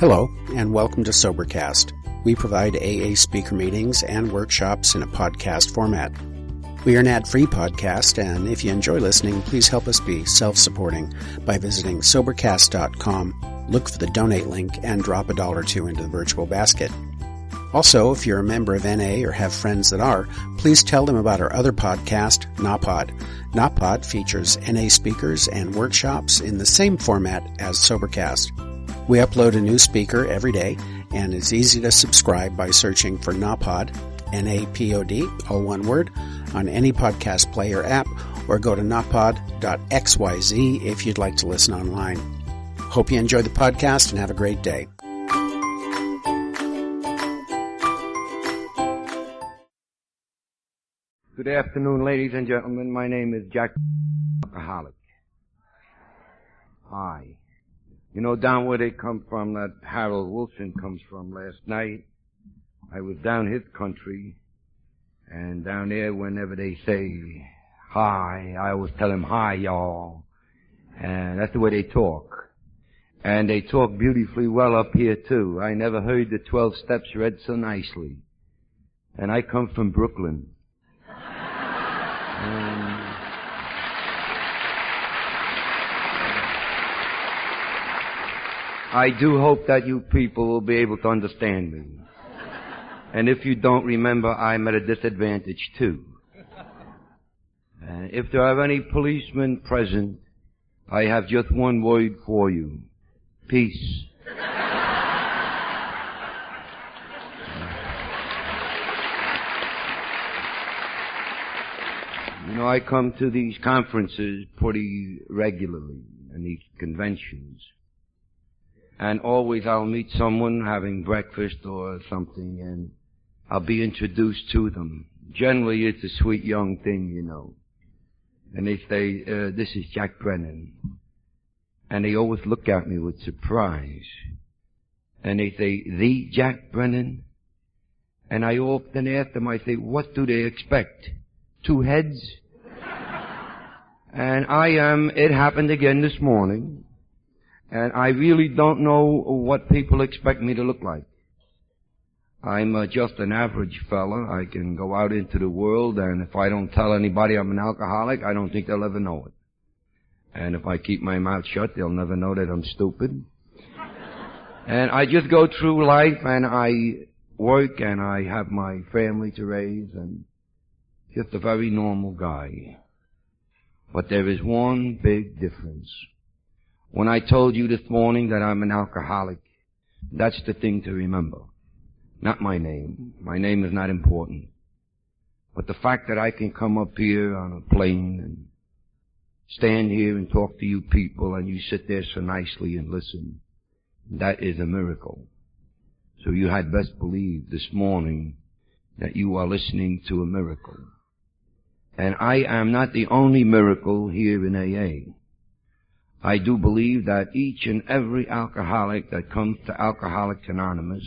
Hello, and welcome to Sobercast. We provide AA speaker meetings and workshops in a podcast format. We are an ad-free podcast, and if you enjoy listening, please help us be self-supporting by visiting Sobercast.com, look for the donate link, and drop $1 or $2 into the virtual basket. Also, if you're a member of NA or have friends that are, please tell them about our other podcast, NAPOD. NAPOD features NA speakers and workshops in the same format as Sobercast. We upload a new speaker every day, and it's easy to subscribe by searching for NAPOD, N-A-P-O-D, all one word, on any podcast player app, or go to napod.xyz if you'd like to listen online. Hope you enjoy the podcast and have a great day. Good afternoon, ladies and gentlemen. My name is Jack Alcoholic. Hi. You know, down where they come from, that Harold Wilson comes from last night, I was down his country, and down there, whenever they say hi, I always tell them, hi, y'all. And that's the way they talk. And they talk beautifully well up here, too. I never heard the 12 steps read so nicely. And I come from Brooklyn. I do hope that you people will be able to understand me. And if you don't, remember, I'm at a disadvantage too. If there are any policemen present, I have just one word for you. Peace. You know, I come to these conferences pretty regularly, and these conventions. And always I'll meet someone having breakfast or something, and I'll be introduced to them. Generally, it's a sweet young thing, you know. And they say, this is Jack Brennan. And they always look at me with surprise. And they say, the Jack Brennan? And I often ask them, I say, what do they expect? 2 heads? And it happened again this morning. And I really don't know what people expect me to look like. I'm just an average fella. I can go out into the world, and if I don't tell anybody I'm an alcoholic, I don't think they'll ever know it. And if I keep my mouth shut, they'll never know that I'm stupid. And I just go through life, and I work, and I have my family to raise, and just a very normal guy. But there is one big difference. When I told you this morning that I'm an alcoholic, that's the thing to remember. Not my name. My name is not important. But the fact that I can come up here on a plane and stand here and talk to you people, and you sit there so nicely and listen, that is a miracle. So you had best believe this morning that you are listening to a miracle. And I am not the only miracle here in AA. I do believe that each and every alcoholic that comes to Alcoholics Anonymous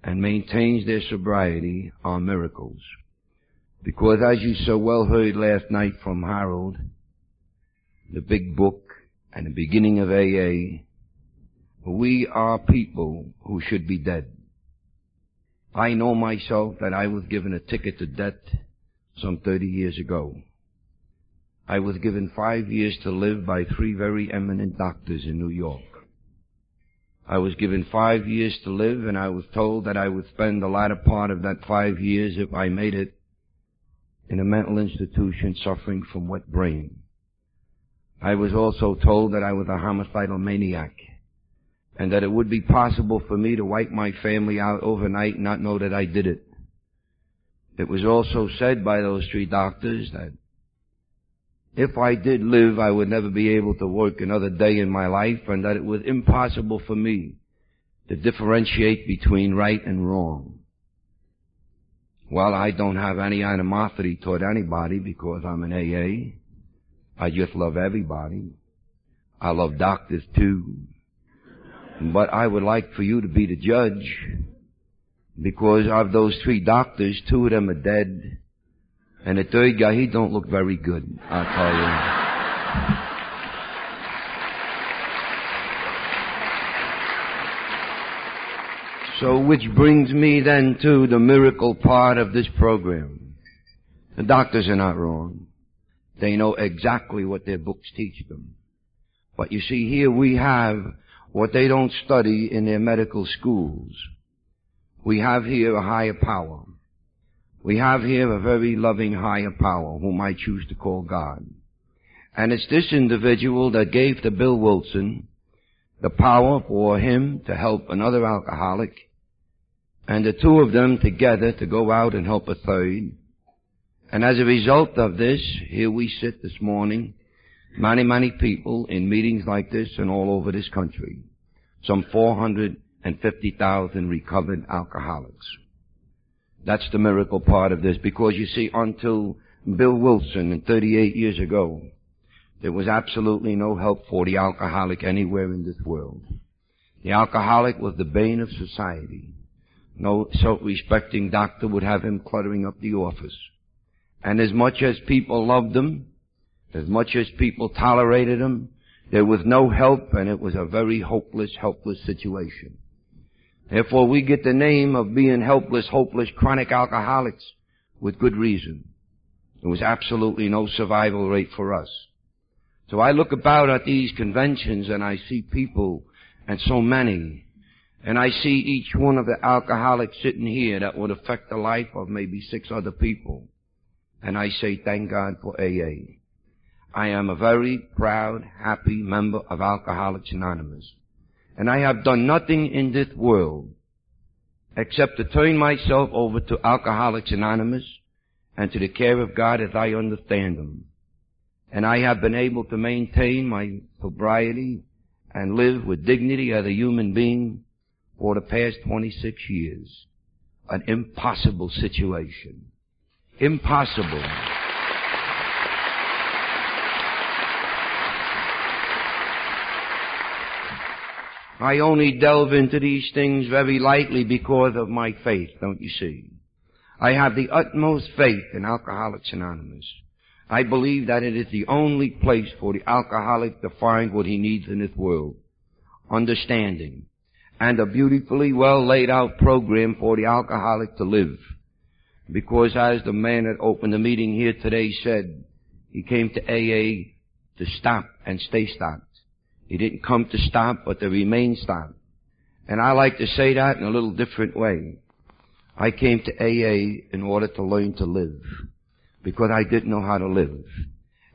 and maintains their sobriety are miracles. Because as you so well heard last night from Harold, the big book and the beginning of AA, we are people who should be dead. I know myself that I was given a ticket to death some 30 years ago. I was given 5 years to live by 3 very eminent doctors in New York. I was given 5 years to live, and I was told that I would spend the latter part of that 5 years, if I made it, in a mental institution suffering from wet brain. I was also told that I was a homicidal maniac, and that it would be possible for me to wipe my family out overnight and not know that I did it. It was also said by those 3 doctors that if I did live, I would never be able to work another day in my life, and that it was impossible for me to differentiate between right and wrong. Well, I don't have any animosity toward anybody because I'm an AA. I just love everybody. I love doctors too. But I would like for you to be the judge, because of those 3 doctors, 2 of them are dead. And the 3rd guy, he don't look very good, I'll tell you. So which brings me then to the miracle part of this program. The doctors are not wrong. They know exactly what their books teach them. But you see, here we have what they don't study in their medical schools. We have here a higher power. We have here a very loving higher power, whom I choose to call God. And it's this individual that gave to Bill Wilson the power for him to help another alcoholic, and the two of them together to go out and help a third. And as a result of this, here we sit this morning, many people in meetings like this and all over this country. Some 450,000 recovered alcoholics. That's the miracle part of this, because you see, until Bill Wilson 38 years ago, there was absolutely no help for the alcoholic anywhere in this world. The alcoholic was the bane of society. No self-respecting doctor would have him cluttering up the office. And as much as people loved him, as much as people tolerated him, there was no help, and it was a very hopeless, helpless situation. Therefore, we get the name of being helpless, hopeless, chronic alcoholics with good reason. There was absolutely no survival rate for us. So I look about at these conventions and I see people, and so many, and I see each one of the alcoholics sitting here that would affect the life of maybe 6 other people. And I say, thank God for AA. I am a very proud, happy member of Alcoholics Anonymous. And I have done nothing in this world except to turn myself over to Alcoholics Anonymous and to the care of God as I understand them. And I have been able to maintain my sobriety and live with dignity as a human being for the past 26 years. An impossible situation. Impossible. I only delve into these things very lightly because of my faith, don't you see? I have the utmost faith in Alcoholics Anonymous. I believe that it is the only place for the alcoholic to find what he needs in this world. Understanding. And a beautifully well laid out program for the alcoholic to live. Because as the man that opened the meeting here today said, he came to AA to stop and stay stopped. He didn't come to stop, but to remain stopped. And I like to say that in a little different way. I came to AA in order to learn to live, because I didn't know how to live.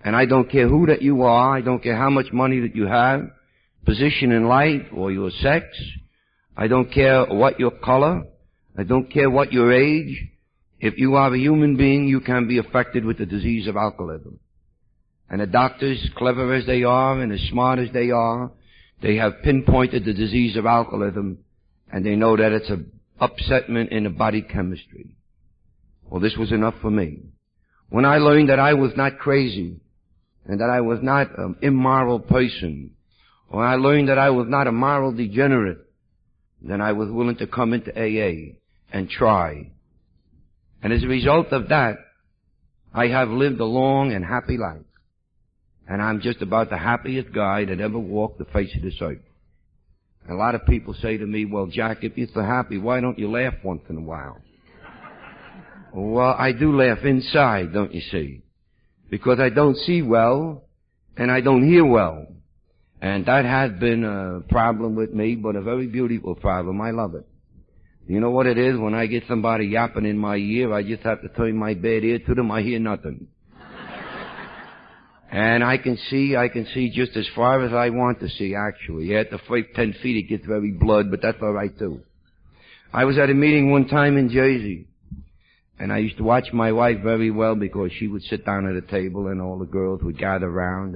And I don't care who that you are, I don't care how much money that you have, position in life, or your sex. I don't care what your color. I don't care what your age. If you are a human being, you can be affected with the disease of alcoholism. And the doctors, clever as they are and as smart as they are, they have pinpointed the disease of alcoholism, and they know that it's an upsetment in the body chemistry. Well, this was enough for me. When I learned that I was not crazy, and that I was not an immoral person, or I learned that I was not a moral degenerate, then I was willing to come into AA and try. And as a result of that, I have lived a long and happy life. And I'm just about the happiest guy that ever walked the face of this earth. And a lot of people say to me, well, Jack, if you're so happy, why don't you laugh once in a while? Well, I do laugh inside, don't you see? Because I don't see well, and I don't hear well. And that has been a problem with me, but a very beautiful problem. I love it. You know what it is? When I get somebody yapping in my ear, I just have to turn my bad ear to them. I hear nothing. And I can see just as far as I want to see, actually. At the first 10 feet it gets very blood, but that's all right too. I was at a meeting one time in Jersey, and I used to watch my wife very well because she would sit down at a table and all the girls would gather around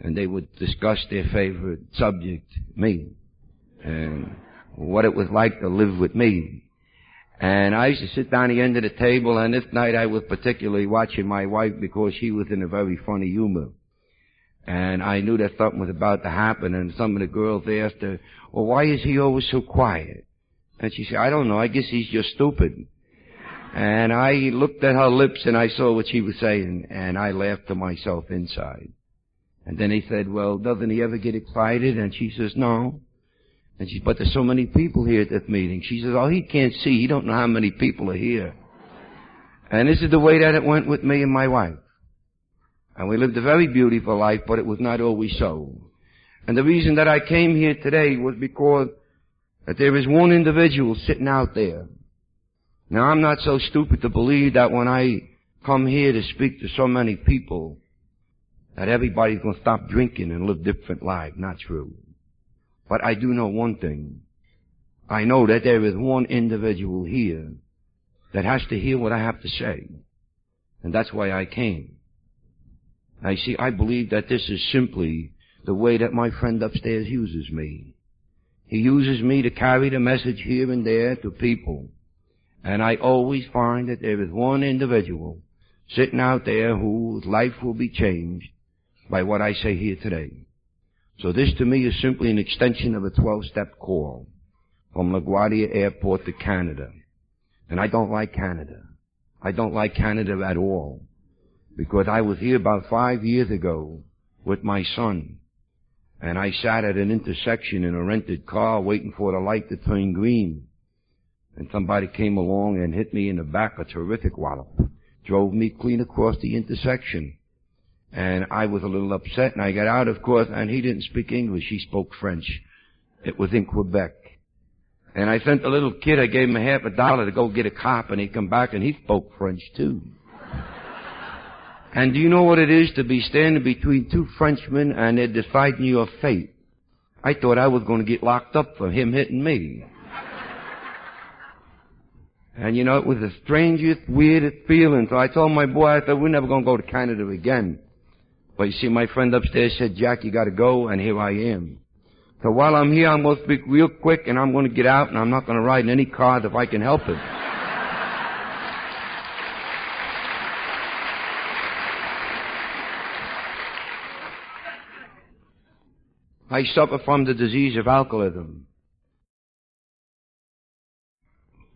and they would discuss their favorite subject, me, and what it was like to live with me. And I used to sit down at the end of the table, and this night I was particularly watching my wife because she was in a very funny humor. And I knew that something was about to happen, and some of the girls asked her, well, why is he always so quiet? And she said, I don't know, I guess he's just stupid. And I looked at her lips and I saw what she was saying, and I laughed to myself inside. And then he said, well, doesn't he ever get excited? And she says, no. And she said, but there's so many people here at this meeting. She says, oh, he can't see. He don't know how many people are here. And this is the way that it went with me and my wife. And we lived a very beautiful life, but it was not always so. And the reason that I came here today was because that there is one individual sitting out there. Now, I'm not so stupid to believe that when I come here to speak to so many people, that everybody's going to stop drinking and live different lives. Not true. But I do know one thing. I know that there is one individual here that has to hear what I have to say. And that's why I came. Now, you see, I believe that this is simply the way that my friend upstairs uses me. He uses me to carry the message here and there to people. And I always find that there is one individual sitting out there whose life will be changed by what I say here today. So this to me is simply an extension of a 12-step call from LaGuardia Airport to Canada. And I don't like Canada. I don't like Canada at all. Because I was here about 5 years ago with my son. And I sat at an intersection in a rented car waiting for the light to turn green. And somebody came along and hit me in the back, a terrific wallop. Drove me clean across the intersection. And I was a little upset, and I got out, of course, and he didn't speak English. He spoke French. It was in Quebec. And I sent the little kid, I gave him $50 to go get a cop, and he come back, and he spoke French, too. And do you know what it is to be standing between two Frenchmen, and they're deciding your fate? I thought I was going to get locked up for him hitting me. And you know, it was the strangest, weirdest feeling. So I told my boy, I said, we're never going to go to Canada again. But you see, my friend upstairs said, Jack, you got to go, and here I am. So while I'm here, I'm going to speak real quick, and I'm going to get out, and I'm not going to ride in any cars if I can help it. I suffer from the disease of alcoholism.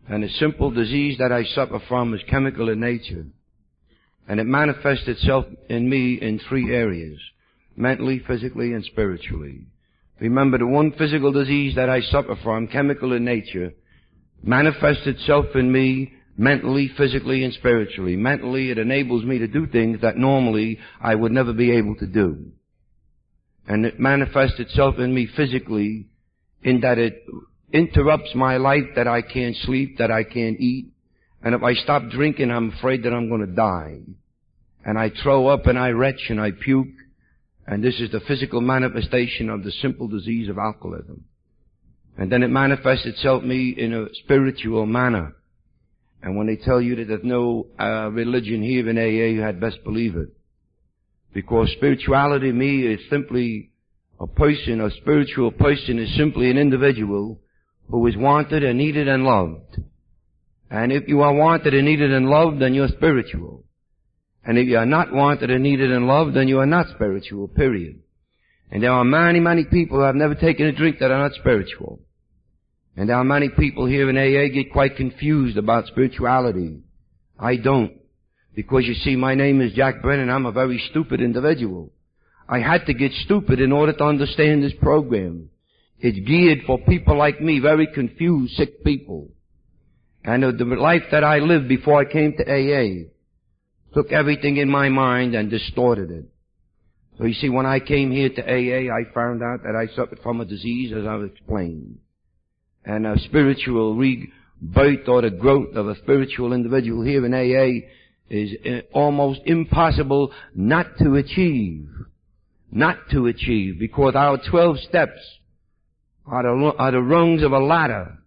And the simple disease that I suffer from is chemical in nature. And it manifests itself in me in 3 areas: mentally, physically, and spiritually. Remember, the one physical disease that I suffer from, chemical in nature, manifests itself in me mentally, physically, and spiritually. Mentally, it enables me to do things that normally I would never be able to do. And it manifests itself in me physically in that it interrupts my life, that I can't sleep, that I can't eat. And if I stop drinking, I'm afraid that I'm going to die. And I throw up and I retch and I puke. And this is the physical manifestation of the simple disease of alcoholism. And then it manifests itself in me in a spiritual manner. And when they tell you that there's no religion here in AA, you had best believe it. Because spirituality to me is simply a person, a spiritual person is simply an individual who is wanted and needed and loved. And if you are wanted and needed and loved, then you're spiritual. And if you are not wanted and needed and loved, then you are not spiritual, period. And there are many, many people who have never taken a drink that are not spiritual. And there are many people here in AA get quite confused about spirituality. I don't. Because you see, my name is Jack Brennan. I'm a very stupid individual. I had to get stupid in order to understand this program. It's geared for people like me, very confused, sick people. And the life that I lived before I came to AA took everything in my mind and distorted it. So you see, when I came here to AA, I found out that I suffered from a disease, as I've explained. And a spiritual rebirth or the growth of a spiritual individual here in AA is almost impossible not to achieve. Not to achieve, because our 12 steps are the rungs of a ladder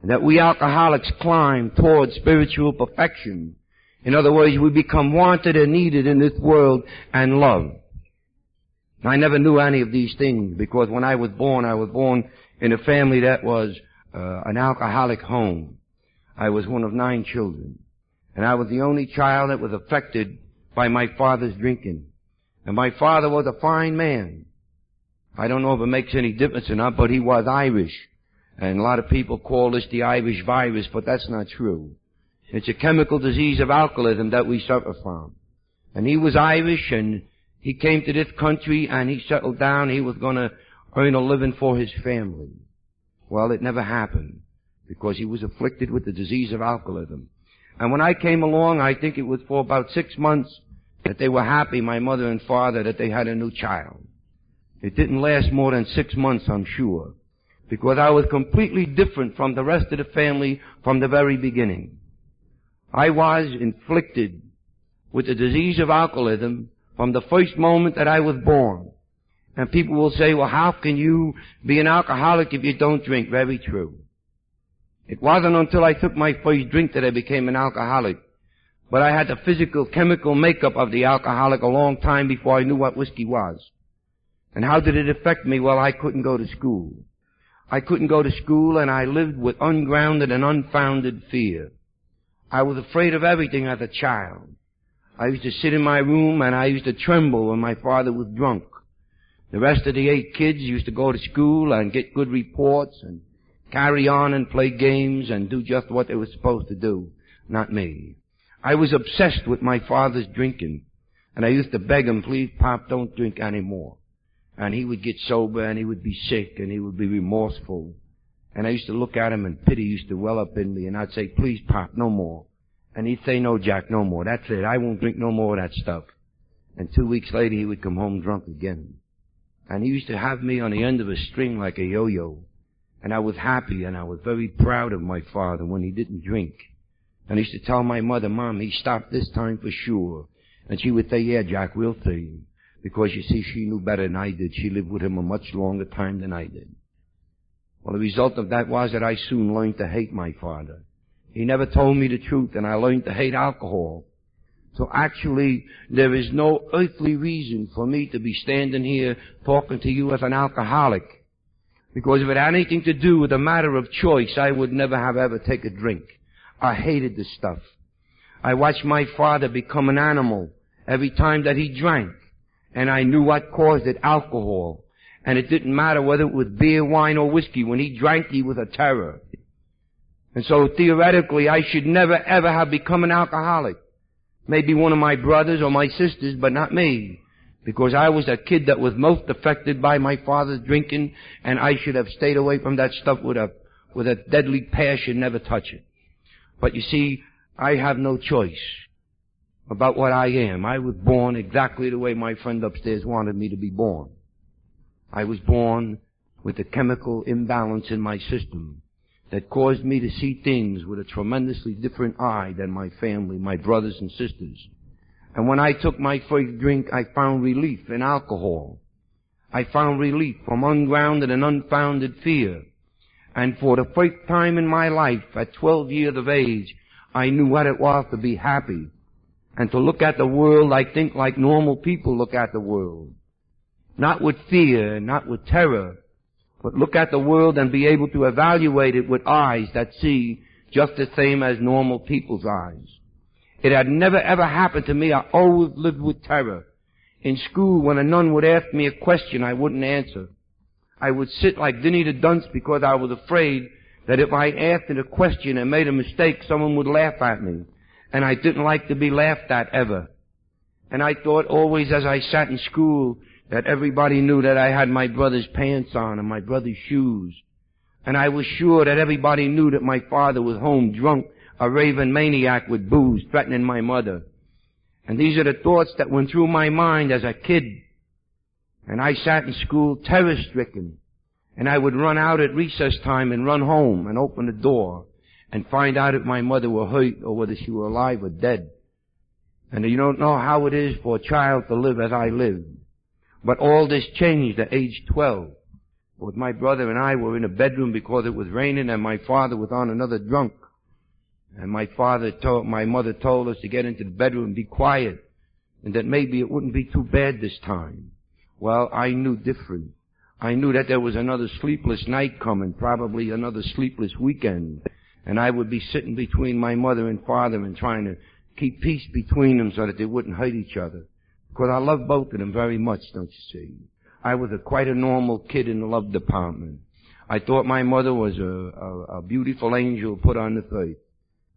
that we alcoholics climb towards spiritual perfection. In other words, we become wanted and needed in this world and loved. I never knew any of these things, because when I was born in a family that was an alcoholic home. I was one of 9 children. And I was the only child that was affected by my father's drinking. And my father was a fine man. I don't know if it makes any difference or not, but he was Irish. And a lot of people call this the Irish virus, but that's not true. It's a chemical disease of alcoholism that we suffer from. And he was Irish, and he came to this country, and he settled down. He was going to earn a living for his family. Well, it never happened because he was afflicted with the disease of alcoholism. And when I came along, I think it was for about 6 months that they were happy, my mother and father, that they had a new child. It didn't last more than 6 months, I'm sure, because I was completely different from the rest of the family from the very beginning. I was inflicted with the disease of alcoholism from the first moment that I was born. And people will say, well, how can you be an alcoholic if you don't drink? Very true. It wasn't until I took my first drink that I became an alcoholic. But I had the physical, chemical makeup of the alcoholic a long time before I knew what whiskey was. And how did it affect me? Well, I couldn't go to school. I couldn't go to school, and I lived with ungrounded and unfounded fear. I was afraid of everything as a child. I used to sit in my room and I used to tremble when my father was drunk. The rest of the 8 kids used to go to school and get good reports and carry on and play games and do just what they were supposed to do. Not me. I was obsessed with my father's drinking, and I used to beg him, please, Pop, don't drink anymore. And he would get sober and he would be sick and he would be remorseful. And I used to look at him and pity used to well up in me, and I'd say, please, Pop, no more. And he'd say, no, Jack, no more. That's it. I won't drink no more of that stuff. And 2 weeks later, he would come home drunk again. And he used to have me on the end of a string like a yo-yo. And I was happy and I was very proud of my father when he didn't drink. And I used to tell my mother, Mom, he stopped this time for sure. And she would say, yeah, Jack, we'll see. Because you see, she knew better than I did. She lived with him a much longer time than I did. Well, the result of that was that I soon learned to hate my father. He never told me the truth, and I learned to hate alcohol. So actually, there is no earthly reason for me to be standing here talking to you as an alcoholic. Because if it had anything to do with a matter of choice, I would never have ever taken a drink. I hated this stuff. I watched my father become an animal every time that he drank. And I knew what caused it, alcohol. And it didn't matter whether it was beer, wine, or whiskey. When he drank, he was a terror. And so theoretically, I should never ever have become an alcoholic. Maybe one of my brothers or my sisters, but not me. Because I was a kid that was most affected by my father's drinking, and I should have stayed away from that stuff with a deadly passion, never touch it. But you see, I have no choice about what I am. I was born exactly the way my friend upstairs wanted me to be born. I was born with a chemical imbalance in my system that caused me to see things with a tremendously different eye than my family, my brothers and sisters. And when I took my first drink, I found relief in alcohol. I found relief from ungrounded and unfounded fear. And for the first time in my life, at 12 years of age, I knew what it was to be happy and to look at the world, I think, like normal people look at the world. Not with fear, not with terror, but look at the world and be able to evaluate it with eyes that see just the same as normal people's eyes. It had never ever happened to me. I always lived with terror. In school, when a nun would ask me a question, I wouldn't answer. I would sit like Dinny the Dunce because I was afraid that if I asked a question and made a mistake, someone would laugh at me. And I didn't like to be laughed at ever. And I thought always as I sat in school that everybody knew that I had my brother's pants on and my brother's shoes. And I was sure that everybody knew that my father was home drunk, a raving maniac with booze, threatening my mother. And these are the thoughts that went through my mind as a kid. And I sat in school terror-stricken. And I would run out at recess time and run home and open the door and find out if my mother were hurt or whether she were alive or dead. And you don't know how it is for a child to live as I lived. But all this changed at age 12. Both my brother and I were in a bedroom because it was raining and my father was on another drunk. And my mother told us to get into the bedroom and be quiet and that maybe it wouldn't be too bad this time. Well, I knew different. I knew that there was another sleepless night coming, probably another sleepless weekend. And I would be sitting between my mother and father and trying to keep peace between them so that they wouldn't hurt each other. Because I loved both of them very much, don't you see? I was quite a normal kid in the love department. I thought my mother was a beautiful angel put on the earth.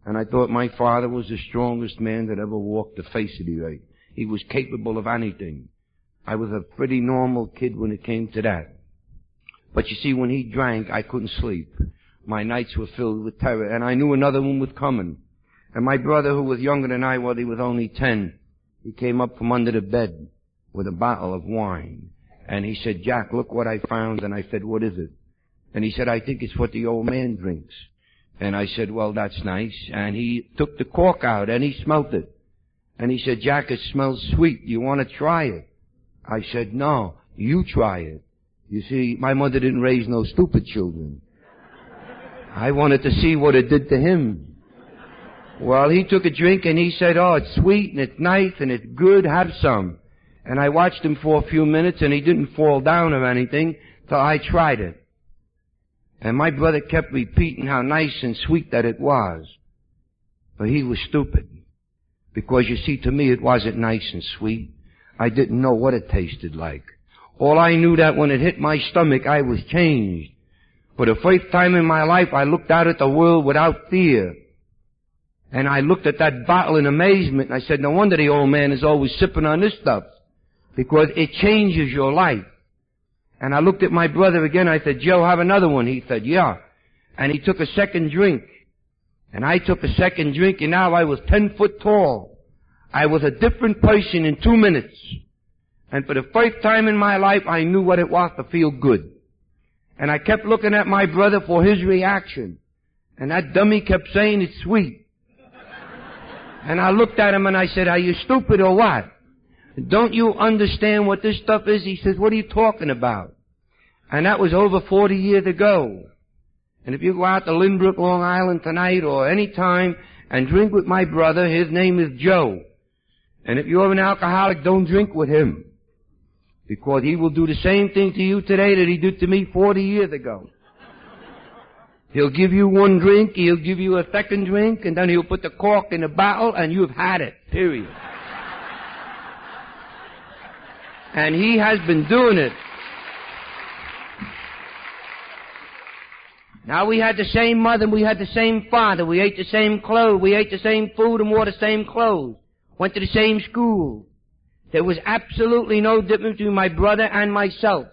And I thought my father was the strongest man that ever walked the face of the earth. He was capable of anything. I was a pretty normal kid when it came to that. But you see, when he drank, I couldn't sleep. My nights were filled with terror, and I knew another one was coming. And my brother, who was younger than I was, he was only 10, he came up from under the bed with a bottle of wine. And he said, Jack, look what I found. And I said, what is it? And he said, I think it's what the old man drinks. And I said, well, that's nice. And he took the cork out and he smelt it. And he said, Jack, it smells sweet. You want to try it? I said, no, you try it. You see, my mother didn't raise no stupid children. I wanted to see what it did to him. Well, he took a drink and he said, oh, it's sweet and it's nice and it's good. Have some. And I watched him for a few minutes and he didn't fall down or anything, so I tried it. And my brother kept repeating how nice and sweet that it was. But he was stupid. Because you see, to me it wasn't nice and sweet. I didn't know what it tasted like. All I knew that when it hit my stomach, I was changed. For the first time in my life, I looked out at the world without fear. And I looked at that bottle in amazement, and I said, no wonder the old man is always sipping on this stuff. Because it changes your life. And I looked at my brother again. I said, Joe, have another one. He said, yeah. And he took a second drink. And I took a second drink, and now I was 10 foot tall. I was a different person in 2 minutes. And for the first time in my life, I knew what it was to feel good. And I kept looking at my brother for his reaction. And that dummy kept saying it's sweet. And I looked at him and I said, are you stupid or what? Don't you understand what this stuff is? He says, what are you talking about? And that was over 40 years ago. And if you go out to Lynbrook, Long Island tonight or any time and drink with my brother, his name is Joe. And if you're an alcoholic, don't drink with him. Because he will do the same thing to you today that he did to me 40 years ago. He'll give you one drink, he'll give you a second drink, and then he'll put the cork in the bottle and you've had it, period. And he has been doing it. Now we had the same mother, we had the same father, we ate the same clothes, we ate the same food and wore the same clothes, went to the same school. There was absolutely no difference between my brother and myself.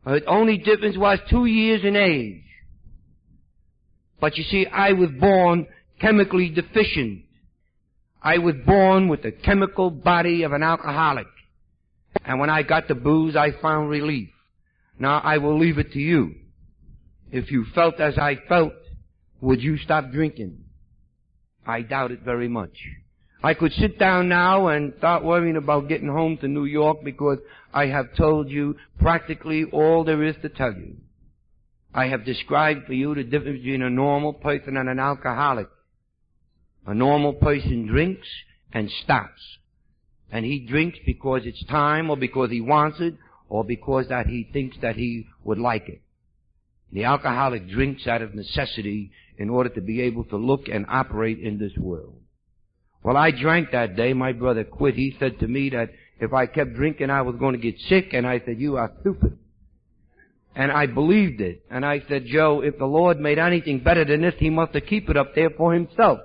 The only difference was 2 years in age. But you see, I was born chemically deficient. I was born with the chemical body of an alcoholic. And when I got the booze, I found relief. Now, I will leave it to you. If you felt as I felt, would you stop drinking? I doubt it very much. I could sit down now and start worrying about getting home to New York because I have told you practically all there is to tell you. I have described for you the difference between a normal person and an alcoholic. A normal person drinks and stops. And he drinks because it's time or because he wants it or because that he thinks that he would like it. The alcoholic drinks out of necessity in order to be able to look and operate in this world. Well, I drank that day. My brother quit. He said to me that if I kept drinking, I was going to get sick. And I said, you are stupid. And I believed it. And I said, Joe, if the Lord made anything better than this, he must have kept it up there for himself.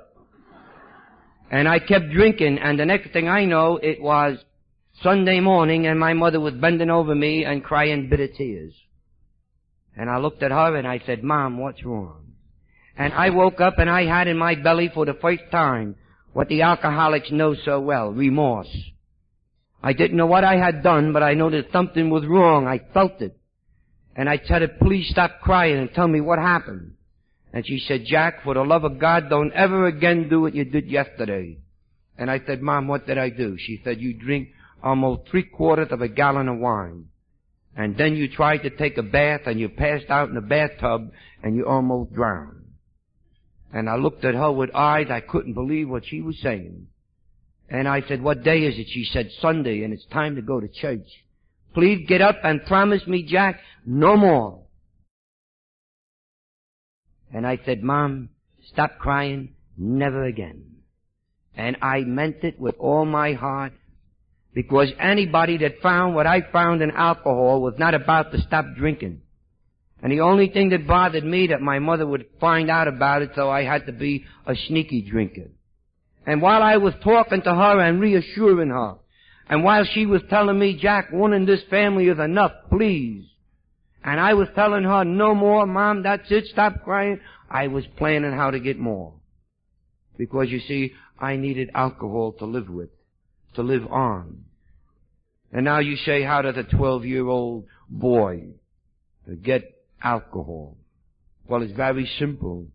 And I kept drinking. And the next thing I know, it was Sunday morning, and my mother was bending over me and crying bitter tears. And I looked at her and I said, Mom, what's wrong? And I woke up and I had in my belly for the first time what the alcoholics know so well, remorse. I didn't know what I had done, but I know that something was wrong. I felt it. And I said, please stop crying and tell me what happened. And she said, Jack, for the love of God, don't ever again do what you did yesterday. And I said, Mom, what did I do? She said, you drink almost 3/4 of a gallon of wine. And then you tried to take a bath and you passed out in the bathtub and you almost drowned. And I looked at her with eyes, I couldn't believe what she was saying. And I said, what day is it? She said, Sunday, and it's time to go to church. Please get up and promise me, Jack, no more. And I said, Mom, stop crying, never again. And I meant it with all my heart, because anybody that found what I found in alcohol was not about to stop drinking. And the only thing that bothered me that my mother would find out about it, so I had to be a sneaky drinker. And while I was talking to her and reassuring her, and while she was telling me, Jack, one in this family is enough, please. And I was telling her, no more, Mom, that's it, stop crying. I was planning how to get more. Because you see, I needed alcohol to live with, to live on. And now you say, how does a 12-year-old boy get alcohol? Well, it's very simple.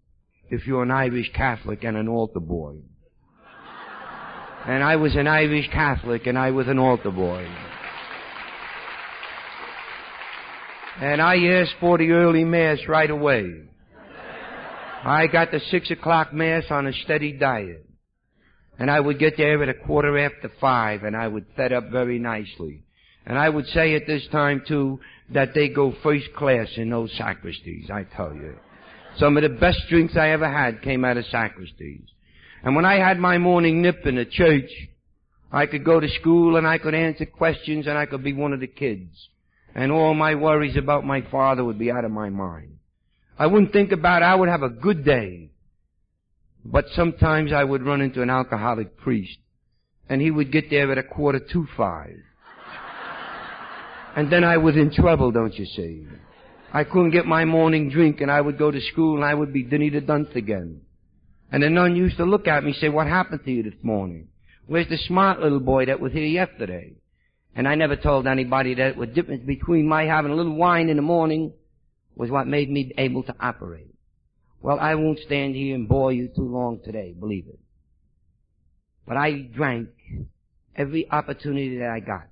If you're an Irish Catholic and an altar boy. And I was an Irish Catholic and I was an altar boy. And I asked for the early Mass right away. I got the 6 o'clock Mass on a steady diet. And I would get there at 5:15 and I would fed up very nicely. And I would say at this time too that they go first class in those sacristies, I tell you. Some of the best drinks I ever had came out of sacristies. And when I had my morning nip in the church, I could go to school and I could answer questions and I could be one of the kids. And all my worries about my father would be out of my mind. I wouldn't think about it. I would have a good day. But sometimes I would run into an alcoholic priest, and he would get there at 5:45. And then I was in trouble, don't you see? I couldn't get my morning drink, and I would go to school, and I would be Dinny the Dunce again. And the nun used to look at me and say, what happened to you this morning? Where's the smart little boy that was here yesterday? And I never told anybody that the difference between my having a little wine in the morning was what made me able to operate. Well, I won't stand here and bore you too long today, believe it. But I drank every opportunity that I got.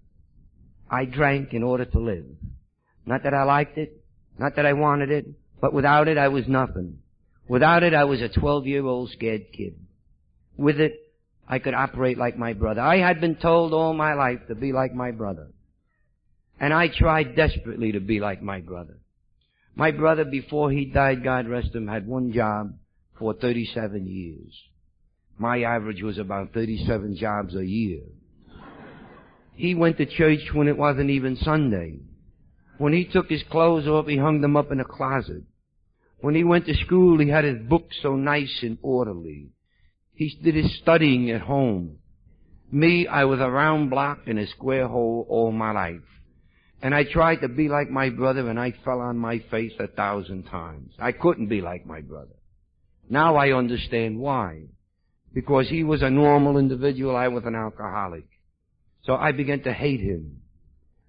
I drank in order to live. Not that I liked it, not that I wanted it, but without it I was nothing. Without it I was a 12-year-old scared kid. With it, I could operate like my brother. I had been told all my life to be like my brother. And I tried desperately to be like my brother. My brother, before he died, God rest him, had one job for 37 years. My average was about 37 jobs a year. He went to church when it wasn't even Sunday. When he took his clothes off, he hung them up in a closet. When he went to school, he had his books so nice and orderly. He did his studying at home. Me, I was a round block in a square hole all my life. And I tried to be like my brother, and I fell on my face 1,000 times. I couldn't be like my brother. Now I understand why. Because he was a normal individual, I was an alcoholic. So I began to hate him.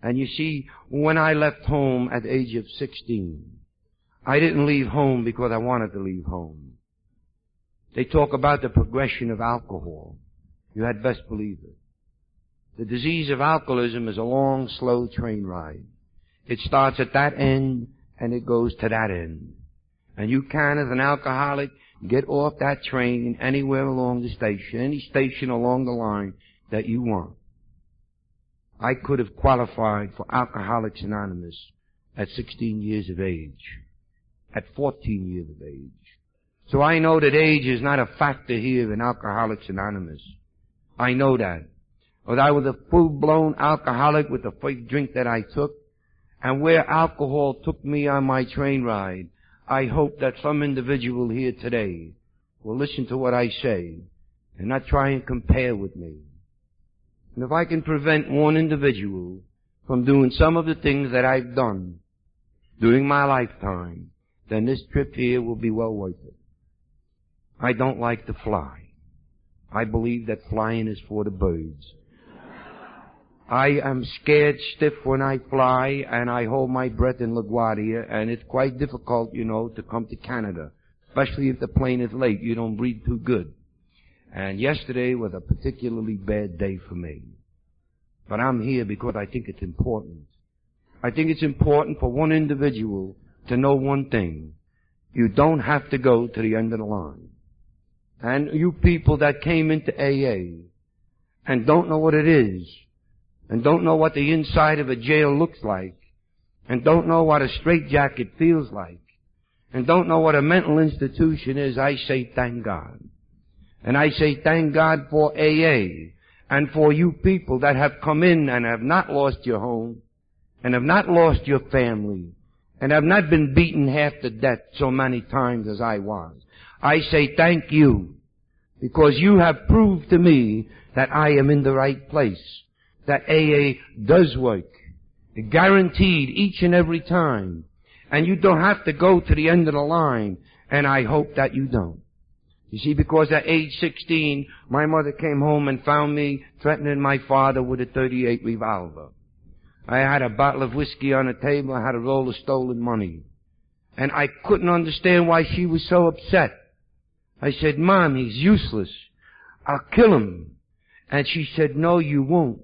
And you see, when I left home at the age of 16, I didn't leave home because I wanted to leave home. They talk about the progression of alcohol. You had best believe it. The disease of alcoholism is a long, slow train ride. It starts at that end, and it goes to that end. And you can, as an alcoholic, get off that train anywhere along the station, any station along the line that you want. I could have qualified for Alcoholics Anonymous at 16 years of age, at 14 years of age. So I know that age is not a factor here in Alcoholics Anonymous. I know that. But I was a full-blown alcoholic with the first drink that I took. And where alcohol took me on my train ride, I hope that some individual here today will listen to what I say and not try and compare with me. And if I can prevent one individual from doing some of the things that I've done during my lifetime, then this trip here will be well worth it. I don't like to fly. I believe that flying is for the birds. I am scared stiff when I fly, and I hold my breath in LaGuardia, and it's quite difficult, to come to Canada, especially if the plane is late. You don't breathe too good. And yesterday was a particularly bad day for me. But I'm here because I think it's important. I think it's important for one individual to know one thing. You don't have to go to the end of the line. And you people that came into AA and don't know what it is, and don't know what the inside of a jail looks like, and don't know what a straitjacket feels like, and don't know what a mental institution is, I say thank God. And I say thank God for AA, and for you people that have come in and have not lost your home, and have not lost your family, and have not been beaten half to death so many times as I was. I say thank you, because you have proved to me that I am in the right place. That AA does work. Guaranteed each and every time. And you don't have to go to the end of the line. And I hope that you don't. You see, because at age 16, my mother came home and found me threatening my father with a .38 revolver. I had a bottle of whiskey on the table. I had a roll of stolen money. And I couldn't understand why she was so upset. I said, Mom, he's useless. I'll kill him. And she said, no, you won't.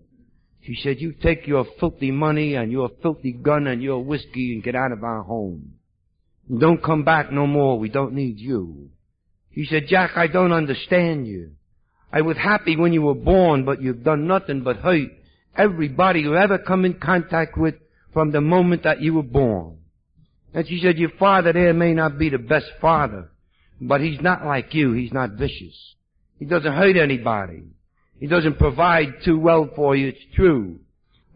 She said, you take your filthy money and your filthy gun and your whiskey and get out of our home. And don't come back no more. We don't need you. She said, Jack, I don't understand you. I was happy when you were born, but you've done nothing but hurt everybody you ever come in contact with from the moment that you were born. And she said, your father there may not be the best father, but he's not like you. He's not vicious. He doesn't hurt anybody. He doesn't provide too well for you, it's true.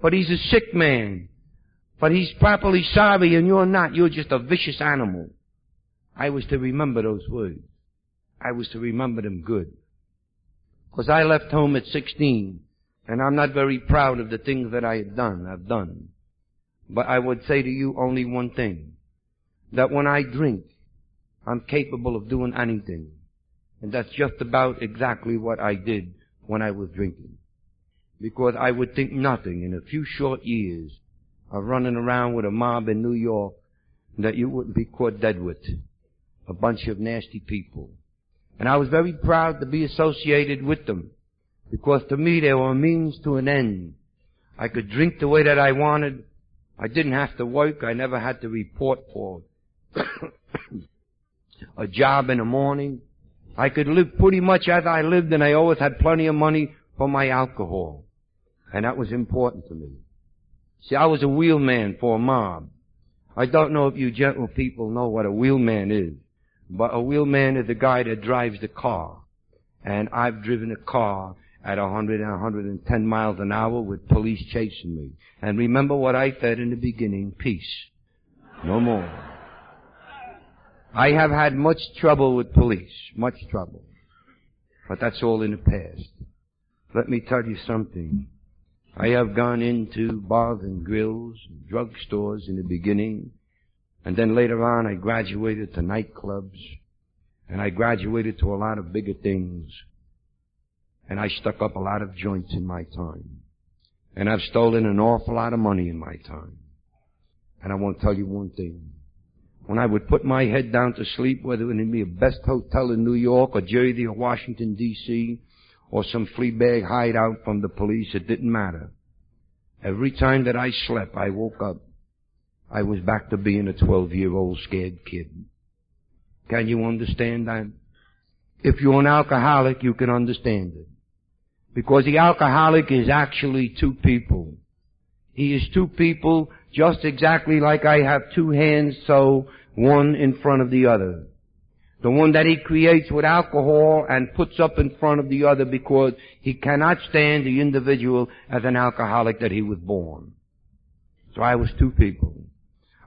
But he's a sick man. But he's properly sorry and you're not. You're just a vicious animal. I was to remember those words. I was to remember them good. Because I left home at 16, and I'm not very proud of the things that I've done. But I would say to you only one thing, that when I drink, I'm capable of doing anything. And that's just about exactly what I did when I was drinking. Because I would think nothing in a few short years of running around with a mob in New York that you wouldn't be caught dead with. A bunch of nasty people. And I was very proud to be associated with them. Because to me they were a means to an end. I could drink the way that I wanted. I didn't have to work. I never had to report for a job in the morning. I could live pretty much as I lived, and I always had plenty of money for my alcohol. And that was important to me. See, I was a wheelman for a mob. I don't know if you gentle people know what a wheelman is, but a wheelman is the guy that drives the car. And I've driven a car at 100 and 110 miles an hour with police chasing me. And remember what I said in the beginning, peace. No more. I have had much trouble with police, much trouble. But that's all in the past. Let me tell you something. I have gone into bars and grills, drug stores in the beginning, and then later on I graduated to nightclubs, and I graduated to a lot of bigger things, and I stuck up a lot of joints in my time, and I've stolen an awful lot of money in my time. And I want to tell you one thing. When I would put my head down to sleep, whether it would be a best hotel in New York or Jersey or Washington, D.C., or some flea bag hideout from the police, it didn't matter. Every time that I slept, I woke up, I was back to being a 12-year-old scared kid. Can you understand that? If you're an alcoholic, you can understand it. Because the alcoholic is actually two people. He is two people just exactly like I have two hands, so one in front of the other. The one that he creates with alcohol and puts up in front of the other because he cannot stand the individual as an alcoholic that he was born. So I was two people.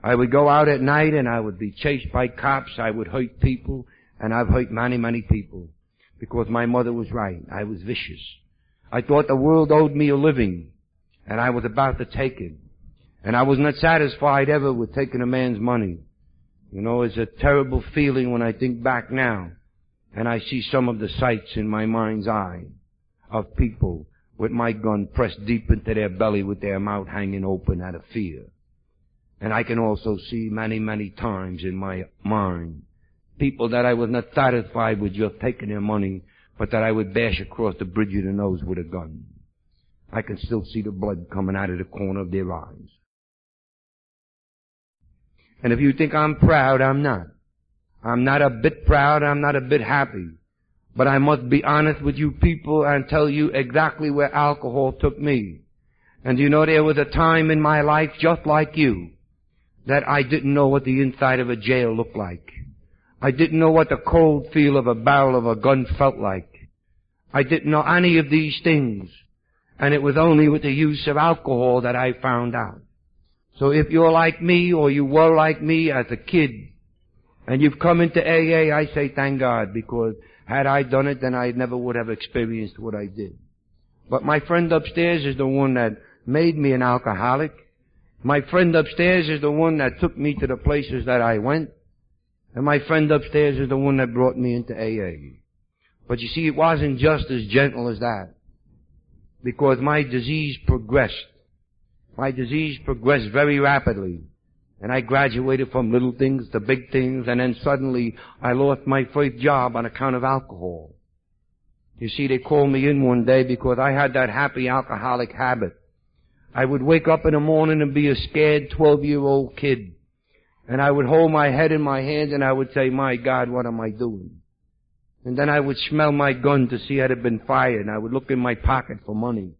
I would go out at night and I would be chased by cops. I would hurt people, and I've hurt many, many people because my mother was right. I was vicious. I thought the world owed me a living, and I was about to take it. And I was not satisfied ever with taking a man's money. You know, it's a terrible feeling when I think back now and I see some of the sights in my mind's eye of people with my gun pressed deep into their belly with their mouth hanging open out of fear. And I can also see many, many times in my mind people that I was not satisfied with just taking their money, but that I would bash across the bridge of the nose with a gun. I can still see the blood coming out of the corner of their eyes. And if you think I'm proud, I'm not. I'm not a bit proud, I'm not a bit happy. But I must be honest with you people and tell you exactly where alcohol took me. And you know, there was a time in my life, just like you, that I didn't know what the inside of a jail looked like. I didn't know what the cold feel of a barrel of a gun felt like. I didn't know any of these things. And it was only with the use of alcohol that I found out. So if you're like me, or you were like me as a kid, and you've come into AA, I say thank God, because had I done it, then I never would have experienced what I did. But my friend upstairs is the one that made me an alcoholic, My friend upstairs is the one that took me to the places that I went. And my friend upstairs is the one that brought me into AA. But you see, it wasn't just as gentle as that. Because my disease progressed. My disease progressed very rapidly. And I graduated from little things to big things, and then suddenly I lost my first job on account of alcohol. You see, they called me in one day because I had that happy alcoholic habit. I would wake up in the morning and be a scared 12-year-old kid. And I would hold my head in my hands and I would say, my God, what am I doing? And then I would smell my gun to see it had been fired, and I would look in my pocket for money.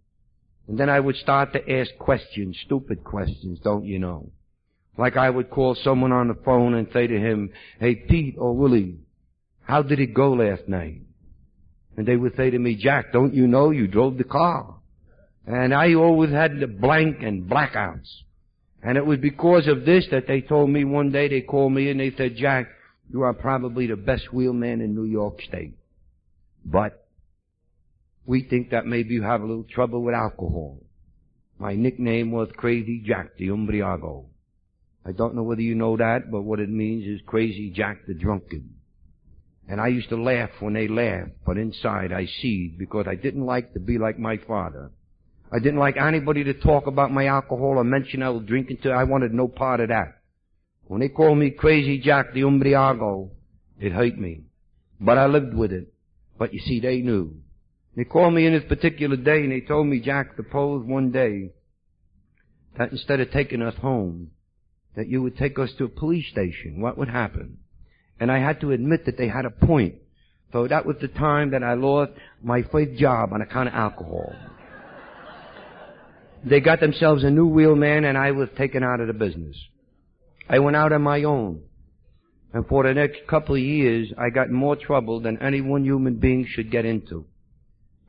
And then I would start to ask questions, stupid questions, don't you know? Like I would call someone on the phone and say to him, hey, Pete or Willie, how did it go last night? And they would say to me, Jack, don't you know you drove the car? And I always had the blank and blackouts. And it was because of this that they told me one day, they called me and they said, Jack, you are probably the best wheelman in New York State. But we think that maybe you have a little trouble with alcohol. My nickname was Crazy Jack the Umbriago. I don't know whether you know that, but what it means is Crazy Jack the Drunkard. And I used to laugh when they laughed, but inside I seethed because I didn't like to be like my father. I didn't like anybody to talk about my alcohol or mention I was drinking till I wanted no part of that. When they called me Crazy Jack the Umbriago, it hurt me. But I lived with it. But you see, they knew. They called me in this particular day and they told me, Jack, suppose one day that instead of taking us home, that you would take us to a police station. What would happen? And I had to admit that they had a point. So that was the time that I lost my first job on account of alcohol. They got themselves a new wheelman and I was taken out of the business. I went out on my own. And for the next couple of years, I got more trouble than any one human being should get into.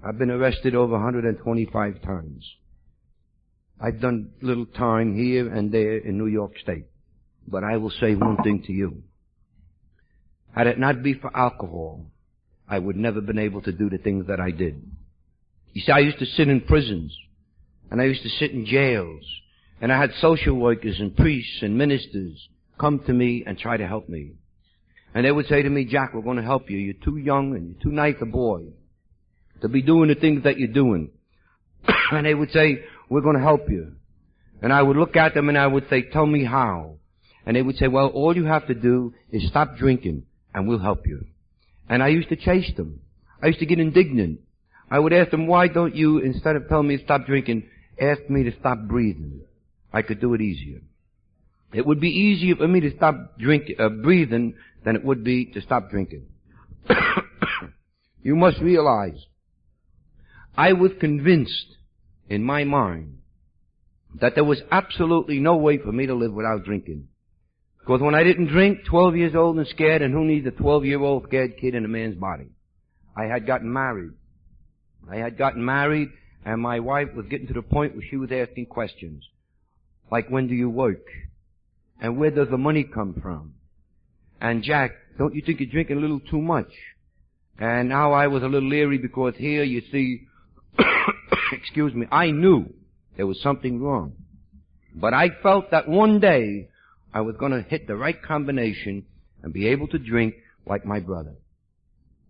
I've been arrested over 125 times. I've done little time here and there in New York State. But I will say one thing to you. Had it not be for alcohol, I would never been able to do the things that I did. You see, I used to sit in prisons, and I used to sit in jails, and I had social workers and priests and ministers come to me and try to help me. And they would say to me, Jack, we're going to help you. You're too young and you're too nice a boy to be doing the things that you're doing. And they would say, we're going to help you. And I would look at them and I would say, tell me how. And they would say, well, all you have to do is stop drinking and we'll help you. And I used to chase them. I used to get indignant. I would ask them, why don't you, instead of telling me to stop drinking, ask me to stop breathing? I could do it easier. It would be easier for me to stop breathing than it would be to stop drinking. You must realize, I was convinced in my mind that there was absolutely no way for me to live without drinking. Because when I didn't drink, 12 years old and scared, and who needs a 12-year-old scared kid in a man's body? I had gotten married. And my wife was getting to the point where she was asking questions. Like, when do you work? And where does the money come from? And Jack, don't you think you're drinking a little too much? And now I was a little leery because here, you see, excuse me, I knew there was something wrong. But I felt that one day I was going to hit the right combination and be able to drink like my brother.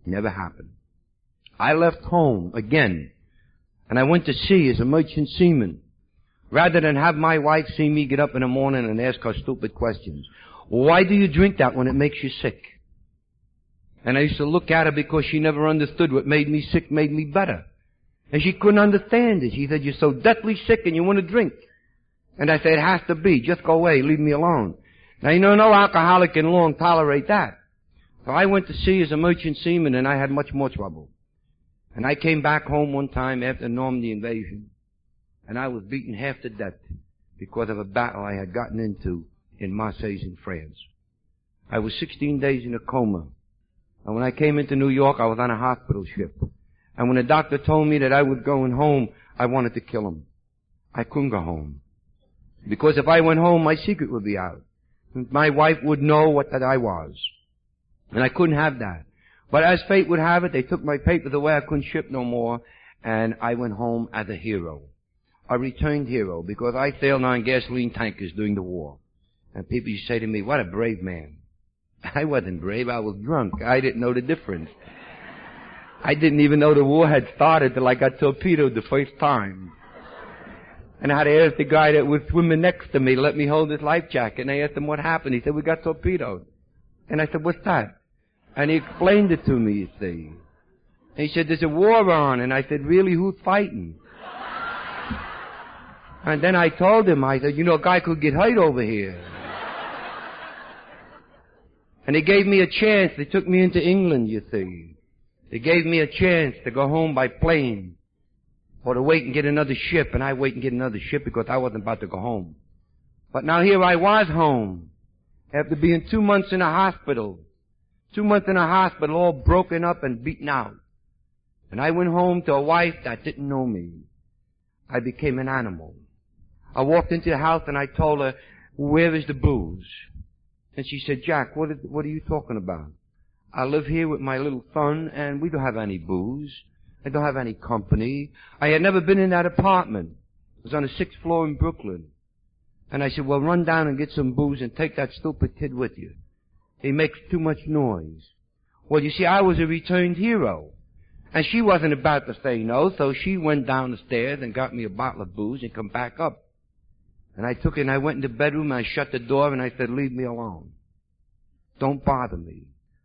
Never happened. I left home again, and I went to sea as a merchant seaman, rather than have my wife see me get up in the morning and ask her stupid questions. Why do you drink that when it makes you sick? And I used to look at her because she never understood what made me sick made me better. And she couldn't understand it. She said, you're so deathly sick and you want to drink. And I said, it has to be. Just go away. Leave me alone. Now, you know, no alcoholic can long tolerate that. So I went to sea as a merchant seaman and I had much more trouble. And I came back home one time after the Normandy invasion, and I was beaten half to death because of a battle I had gotten into in Marseille in France. I was 16 days in a coma. And when I came into New York, I was on a hospital ship. And when the doctor told me that I was going home, I wanted to kill him. I couldn't go home. Because if I went home, my secret would be out. My wife would know what that I was. And I couldn't have that. But as fate would have it, they took my papers away. I couldn't ship no more. And I went home as a hero. a returned hero because I sailed on gasoline tankers during the war. And people used to say to me, what a brave man. I wasn't brave, I was drunk. I didn't know the difference. I didn't even know the war had started till I got torpedoed the first time. And I had to ask the guy that was swimming next to me to let me hold his life jacket. And I asked him what happened. He said, we got torpedoed. And I said, what's that? And he explained it to me, you see. And he said, there's a war on. And I said, really, who's fighting? And then I told him, I said, you know, a guy could get hurt over here. And they gave me a chance. They took me into England, you see. They gave me a chance to go home by plane or to wait and get another ship. And I wait and get another ship because I wasn't about to go home. But now here I was home after being 2 months in a hospital. 2 months in a hospital, all broken up and beaten out. And I went home to a wife that didn't know me. I became an animal. I walked into the house and I told her, where is the booze? And she said, Jack, what are you talking about? I live here with my little son and we don't have any booze. I don't have any company. I had never been in that apartment. It was on the 6th floor in Brooklyn. And I said, well, run down and get some booze and take that stupid kid with you. He makes too much noise. Well, you see, I was a returned hero. And she wasn't about to say no, so she went down the stairs and got me a bottle of booze and come back up. And I took it and I went in the bedroom and I shut the door and I said, leave me alone. Don't bother me.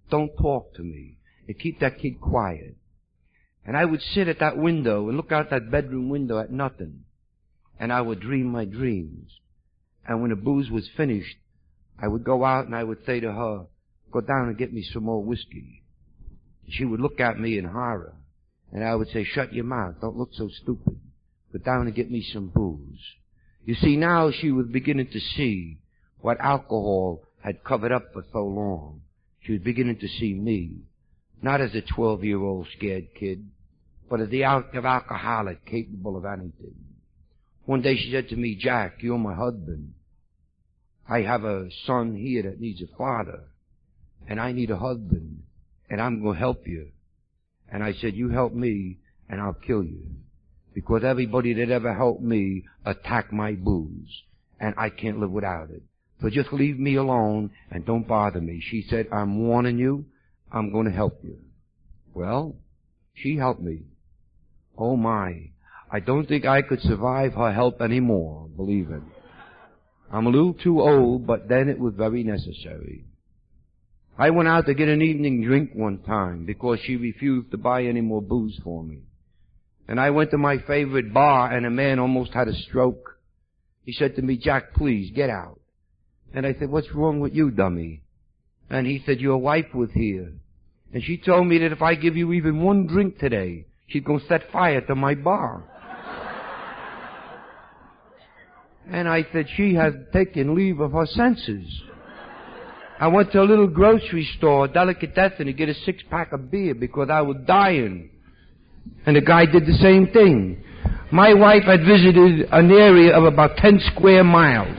Don't talk to me. And keep that kid quiet. And I would sit at that window and look out that bedroom window at nothing. And I would dream my dreams. And when the booze was finished, I would go out and I would say to her, go down and get me some more whiskey. She would look at me in horror. And I would say, shut your mouth. Don't look so stupid. Go down and get me some booze. You see, now she was beginning to see what alcohol had covered up for so long. She was beginning to see me, not as a 12-year-old scared kid, but as the active alcoholic capable of anything. One day she said to me, Jack, you're my husband. I have a son here that needs a father, and I need a husband, and I'm going to help you. And I said, you help me, and I'll kill you. Because everybody that ever helped me attacked my booze, and I can't live without it. So just leave me alone and don't bother me. She said, I'm warning you, I'm going to help you. Well, she helped me. Oh my, I don't think I could survive her help anymore, believe it. I'm a little too old, but then it was very necessary. I went out to get an evening drink one time because she refused to buy any more booze for me. And I went to my favorite bar and a man almost had a stroke. He said to me, Jack, please, get out. And I said, what's wrong with you, dummy? And he said, your wife was here. And she told me that if I give you even one drink today, she's going to set fire to my bar. And I said, she has taken leave of her senses. I went to a little grocery store, delicatessen, to get a 6-pack of beer because I was dying. And the guy did the same thing. My wife had visited an area of about 10 square miles.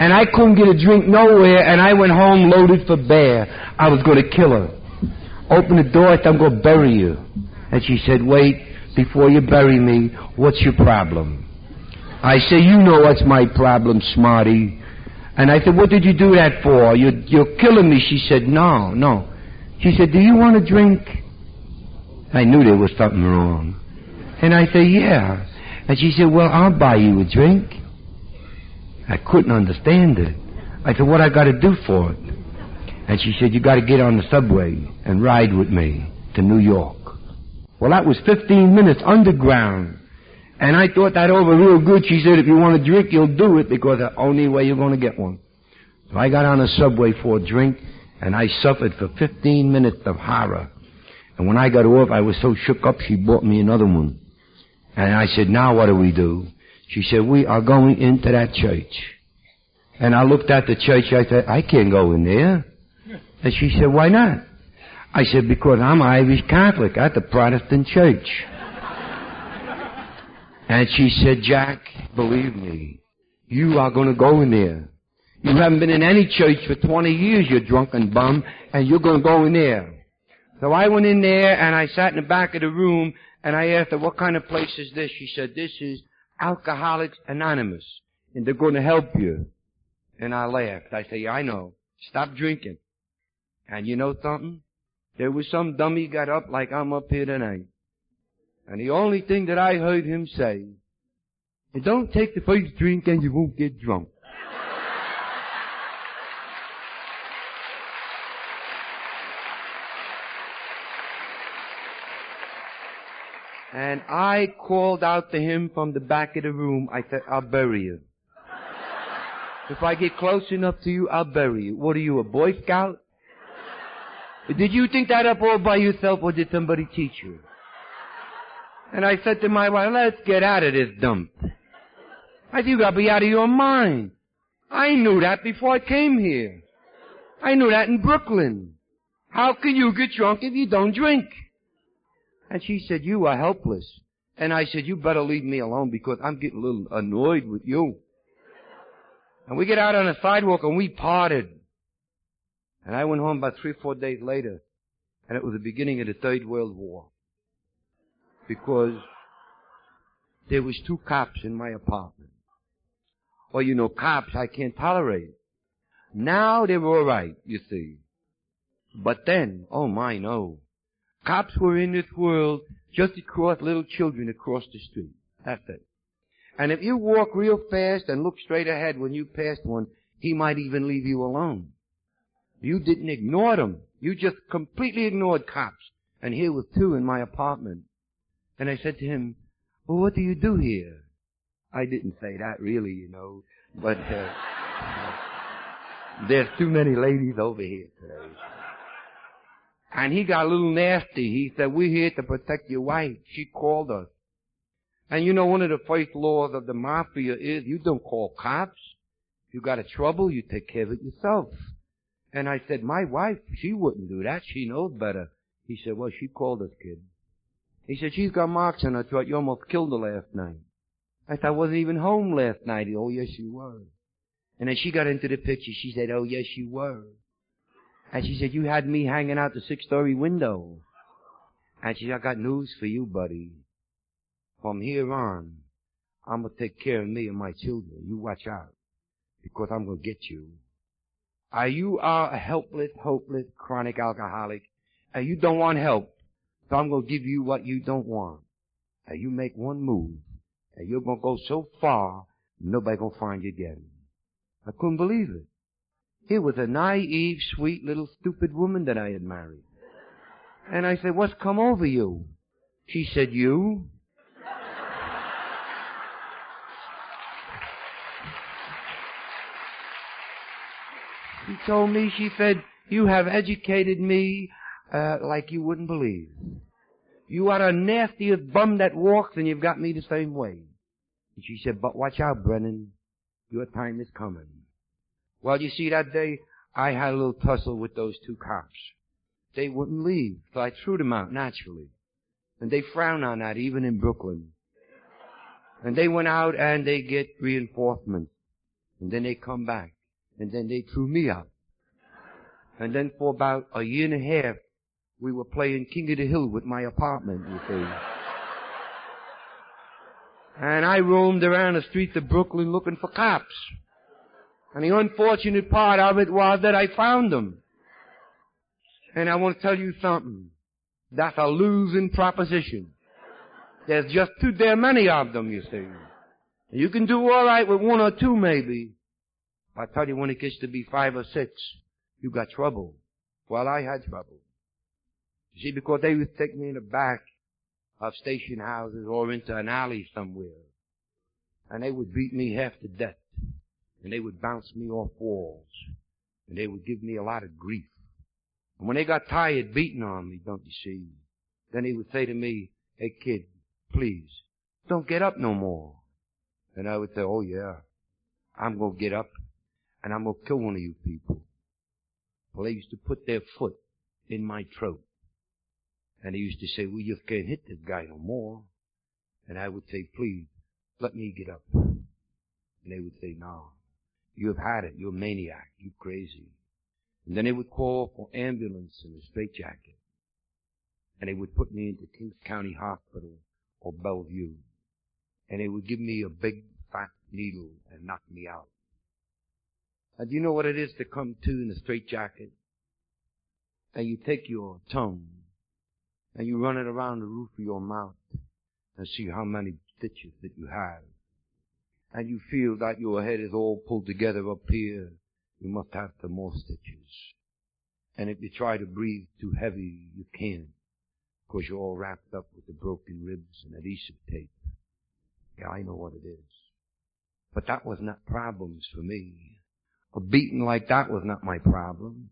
And I couldn't get a drink nowhere, and I went home loaded for bear. I was going to kill her. Open the door, I said, I'm going to bury you. And she said, wait, before you bury me, what's your problem? I said, you know what's my problem, smarty. And I said, what did you do that for? You're killing me. She said, no. She said, do you want a drink? I knew there was something wrong. And I said, yeah. And she said, well, I'll buy you a drink. I couldn't understand it. I said, what I got to do for it? And she said, you got to get on the subway and ride with me to New York. Well, that was 15 minutes underground. And I thought that over real good. She said, if you want a drink, you'll do it because the only way you're going to get one. So I got on the subway for a drink, and I suffered for 15 minutes of horror. And when I got off, I was so shook up, she bought me another one. And I said, now what do we do? She said, we are going into that church. And I looked at the church, I said, I can't go in there. And she said, why not? I said, because I'm Irish Catholic at the Protestant church. And she said, Jack, believe me, you are going to go in there. You haven't been in any church for 20 years, you drunken bum, and you're going to go in there. So I went in there, and I sat in the back of the room, And I asked her, what kind of place is this? She said, this is Alcoholics Anonymous, and they're going to help you. And I laughed. I said, yeah, I know. Stop drinking. And you know something? There was some dummy got up like I'm up here tonight. And the only thing that I heard him say, is don't take the first drink and you won't get drunk. And I called out to him from the back of the room. I said, I'll bury you. If I get close enough to you, I'll bury you. What are you, a Boy Scout? Did you think that up all by yourself, or did somebody teach you? And I said to my wife, let's get out of this dump. I said, you gotta be out of your mind. I knew that before I came here. I knew that in Brooklyn. How can you get drunk if you don't drink? And she said, you are helpless. And I said, you better leave me alone because I'm getting a little annoyed with you. And we get out on the sidewalk and we parted. And I went home about 3 or 4 days later. And it was the beginning of the Third World War. Because there was 2 cops in my apartment. Well, you know, cops I can't tolerate. Now they were all right, you see. But then, oh my, no. Cops were in this world just to cross little children across the street. That's it. And if you walk real fast and look straight ahead when you passed one, he might even leave you alone. You didn't ignore them. You just completely ignored cops. And here were 2 in my apartment. And I said to him, well, what do you do here? I didn't say that really, you know. But there's too many ladies over here today. And he got a little nasty. He said, we're here to protect your wife. She called us. And you know, one of the first laws of the mafia is you don't call cops. If you got a trouble, you take care of it yourself. And I said, my wife, she wouldn't do that. She knows better. He said, well, she called us, kid. He said, she's got marks on her throat. You almost killed her last night. I said, I wasn't even home last night. Oh, yes, you were. And then she got into the picture. She said, oh, yes, you were. And she said, you had me hanging out the 6-story window. And she said, I got news for you, buddy. From here on, I'm going to take care of me and my children. You watch out, because I'm going to get you. You are a helpless, hopeless, chronic alcoholic, and you don't want help. So I'm going to give you what you don't want. And you make one move, and you're going to go so far, nobody going to find you again. I couldn't believe it. It was a naive, sweet, little stupid woman that I had married. And I said, what's come over you? She said, you. She told me, she said, you have educated me like you wouldn't believe. You are the nastiest bum that walks, and you've got me the same way. And she said, but watch out, Brennan. Your time is coming. Well, you see, that day, I had a little tussle with those 2 cops. They wouldn't leave, so I threw them out naturally. And they frown on that, even in Brooklyn. And they went out and they get reinforcements. And then they come back. And then they threw me out. And then for about a year and a half, we were playing King of the Hill with my apartment, you see. And I roamed around the streets of Brooklyn looking for cops. And the unfortunate part of it was that I found them. And I want to tell you something. That's a losing proposition. There's just too damn many of them, you see. You can do all right with 1 or 2 maybe. I tell you, when it gets to be 5 or 6, you got trouble. Well, I had trouble. You see, because they would take me in the back of station houses or into an alley somewhere. And they would beat me half to death. And they would bounce me off walls. And they would give me a lot of grief. And when they got tired beating on me, don't you see, then he would say to me, hey kid, please, don't get up no more. And I would say, oh yeah, I'm going to get up and I'm going to kill one of you people. Well, they used to put their foot in my throat. And they used to say, we just can't hit this guy no more. And I would say, please, let me get up. And they would say, no, you have had it. You're a maniac. You're crazy. And then they would call for ambulance and a straitjacket. and they would put me into Kings County Hospital or Bellevue. And they would give me a big, fat needle and knock me out. And do you know what it is to come to in a straitjacket? And you take your tongue and you run it around the roof of your mouth and see how many stitches that you have. And you feel that your head is all pulled together up here. You must have some more stitches. And if you try to breathe too heavy, you can't, because you're all wrapped up with the broken ribs and adhesive tape. Yeah, I know what it is. But that was not problems for me. A beating like that was not my problem.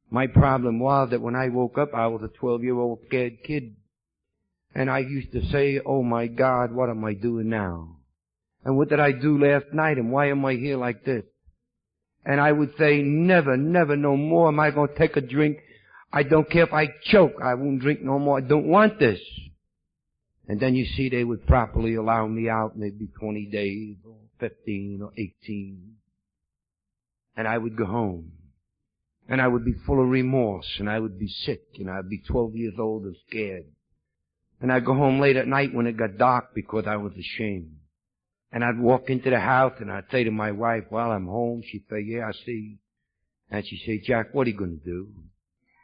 My problem was that when I woke up, I was a 12-year-old scared kid. And I used to say, oh my God, what am I doing now? And what did I do last night? And why am I here like this? And I would say, never, never no more am I going to take a drink. I don't care if I choke. I won't drink no more. I don't want this. And then you see they would properly allow me out maybe 20 days or 15 or 18. And I would go home. And I would be full of remorse, and I would be sick, and I'd be 12 years old and scared. And I'd go home late at night when it got dark because I was ashamed. And I'd walk into the house, and I'd say to my wife, well, I'm home. She'd say, yeah, I see. And she'd say, Jack, what are you going to do?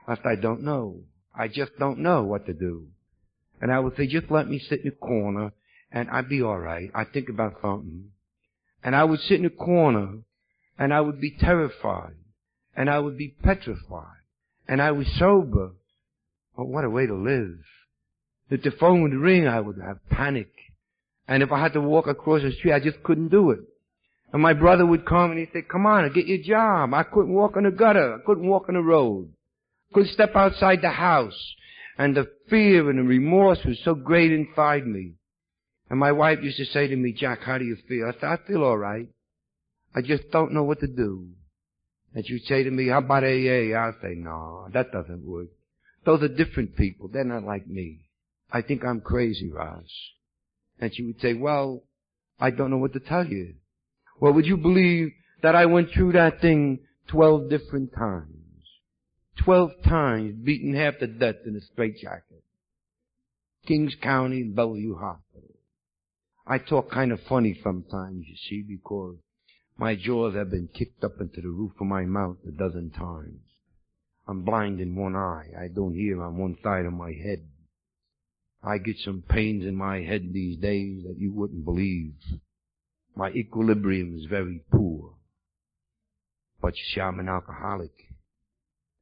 I said, I don't know. I just don't know what to do. And I would say, just let me sit in the corner, and I'd be all right. I'd think about something. And I would sit in the corner, and I would be terrified. And I would be petrified. And I was sober. Oh, what a way to live. If the phone would ring, I would have panic. And if I had to walk across the street, I just couldn't do it. And my brother would come and he'd say, come on, get your job. I couldn't walk on the gutter. I couldn't walk on the road. Couldn't step outside the house. And the fear and the remorse was so great inside me. And my wife used to say to me, Jack, how do you feel? I said, I feel all right. I just don't know what to do. And she'd say to me, how about AA? I'd say, no, that doesn't work. Those are different people. They're not like me. I think I'm crazy, Roz. And she would say, well, I don't know what to tell you. Well, would you believe that I went through that thing 12 different times? 12 times, beaten half to death in a straitjacket. Kings County, Bellevue Hospital. I talk kind of funny sometimes, you see, because my jaws have been kicked up into the roof of my mouth a dozen times. I'm blind in one eye. I don't hear on one side of my head. I get some pains in my head these days that you wouldn't believe. My equilibrium is very poor. But you see, I'm an alcoholic.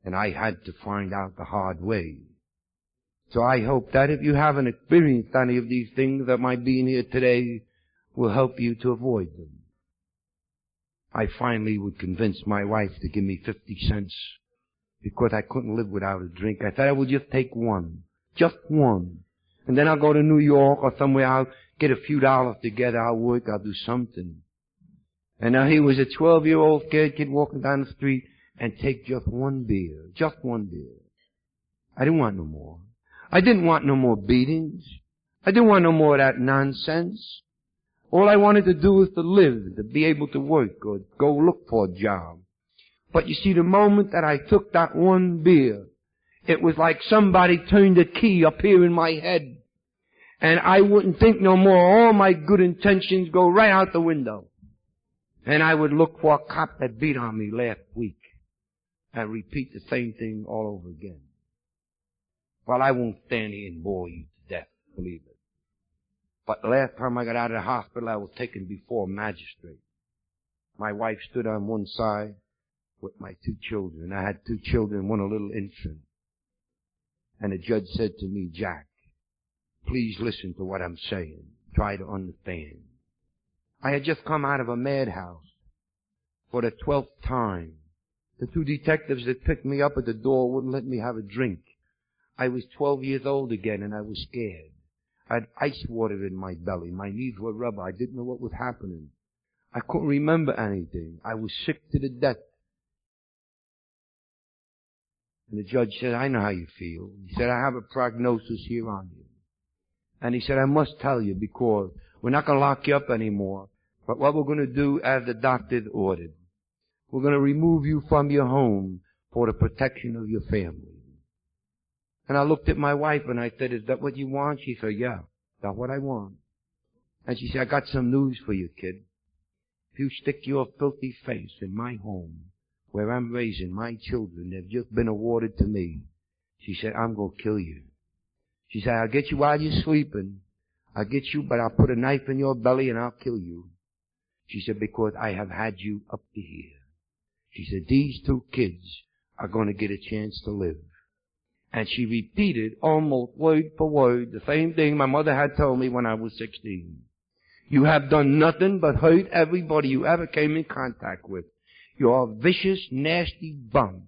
And I had to find out the hard way. So I hope that if you haven't experienced any of these things, that my being here today will help you to avoid them. I finally would convince my wife to give me 50 cents because I couldn't live without a drink. I said I would just take one. Just one. And then I'll go to New York or somewhere. I'll get a few dollars together. I'll work. I'll do something. And now he was a 12-year-old scared kid walking down the street and take just one beer. Just one beer. I didn't want no more. I didn't want no more beatings. I didn't want no more of that nonsense. All I wanted to do was to live, to be able to work or go look for a job. But you see, the moment that I took that one beer, it was like somebody turned a key up here in my head. And I wouldn't think no more. All my good intentions go right out the window. And I would look for a cop that beat on me last week and repeat the same thing all over again. Well, I won't stand here and bore you to death, believe it. But the last time I got out of the hospital, I was taken before a magistrate. My wife stood on one side with my 2 children. I had 2 children, one a little infant. And the judge said to me, Jack, please listen to what I'm saying. Try to understand. I had just come out of a madhouse for the 12th time. The 2 detectives that picked me up at the door wouldn't let me have a drink. I was 12 years old again, and I was scared. I had ice water in my belly. My knees were rubber. I didn't know what was happening. I couldn't remember anything. I was sick to the death. And the judge said, I know how you feel. He said, I have a prognosis here on you. And he said, I must tell you because we're not going to lock you up anymore. But what we're going to do, as the doctor ordered, we're going to remove you from your home for the protection of your family. And I looked at my wife and I said, is that what you want? She said, yeah, that's what I want. And she said, I got some news for you, kid. If you stick your filthy face in my home, where I'm raising my children, they've just been awarded to me. She said, I'm going to kill you. She said, I'll get you while you're sleeping. I'll get you, but I'll put a knife in your belly and I'll kill you. She said, because I have had you up to here. She said, these two kids are going to get a chance to live. And she repeated almost word for word the same thing my mother had told me when I was 16. You have done nothing but hurt everybody you ever came in contact with. You're a vicious, nasty bum.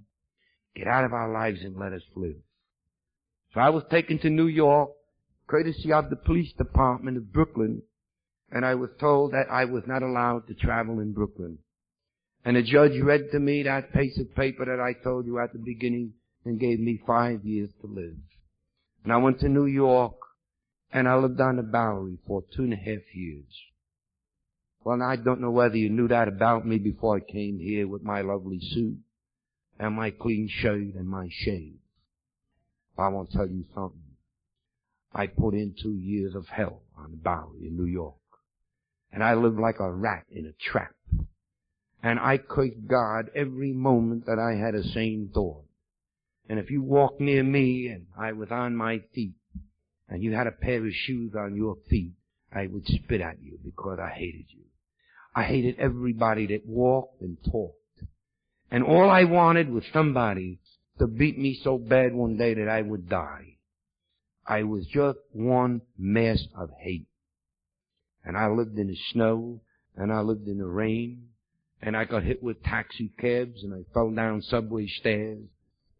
Get out of our lives and let us live. So I was taken to New York, courtesy of the police department of Brooklyn, and I was told that I was not allowed to travel in Brooklyn. And the judge read to me that piece of paper that I told you at the beginning and gave me 5 years to live. And I went to New York, and I lived on the Bowery for 2.5 years. Well, I don't know whether you knew that about me before I came here with my lovely suit and my clean shirt and my shave. I want to tell you something. I put in 2 years of hell on the Bowery in New York. And I lived like a rat in a trap. And I cursed God every moment that I had a sane thought. And if you walked near me and I was on my feet and you had a pair of shoes on your feet, I would spit at you because I hated you. I hated everybody that walked and talked. And all I wanted was somebody to beat me so bad one day that I would die. I was just one mess of hate. And I lived in the snow, and I lived in the rain, and I got hit with taxi cabs, and I fell down subway stairs,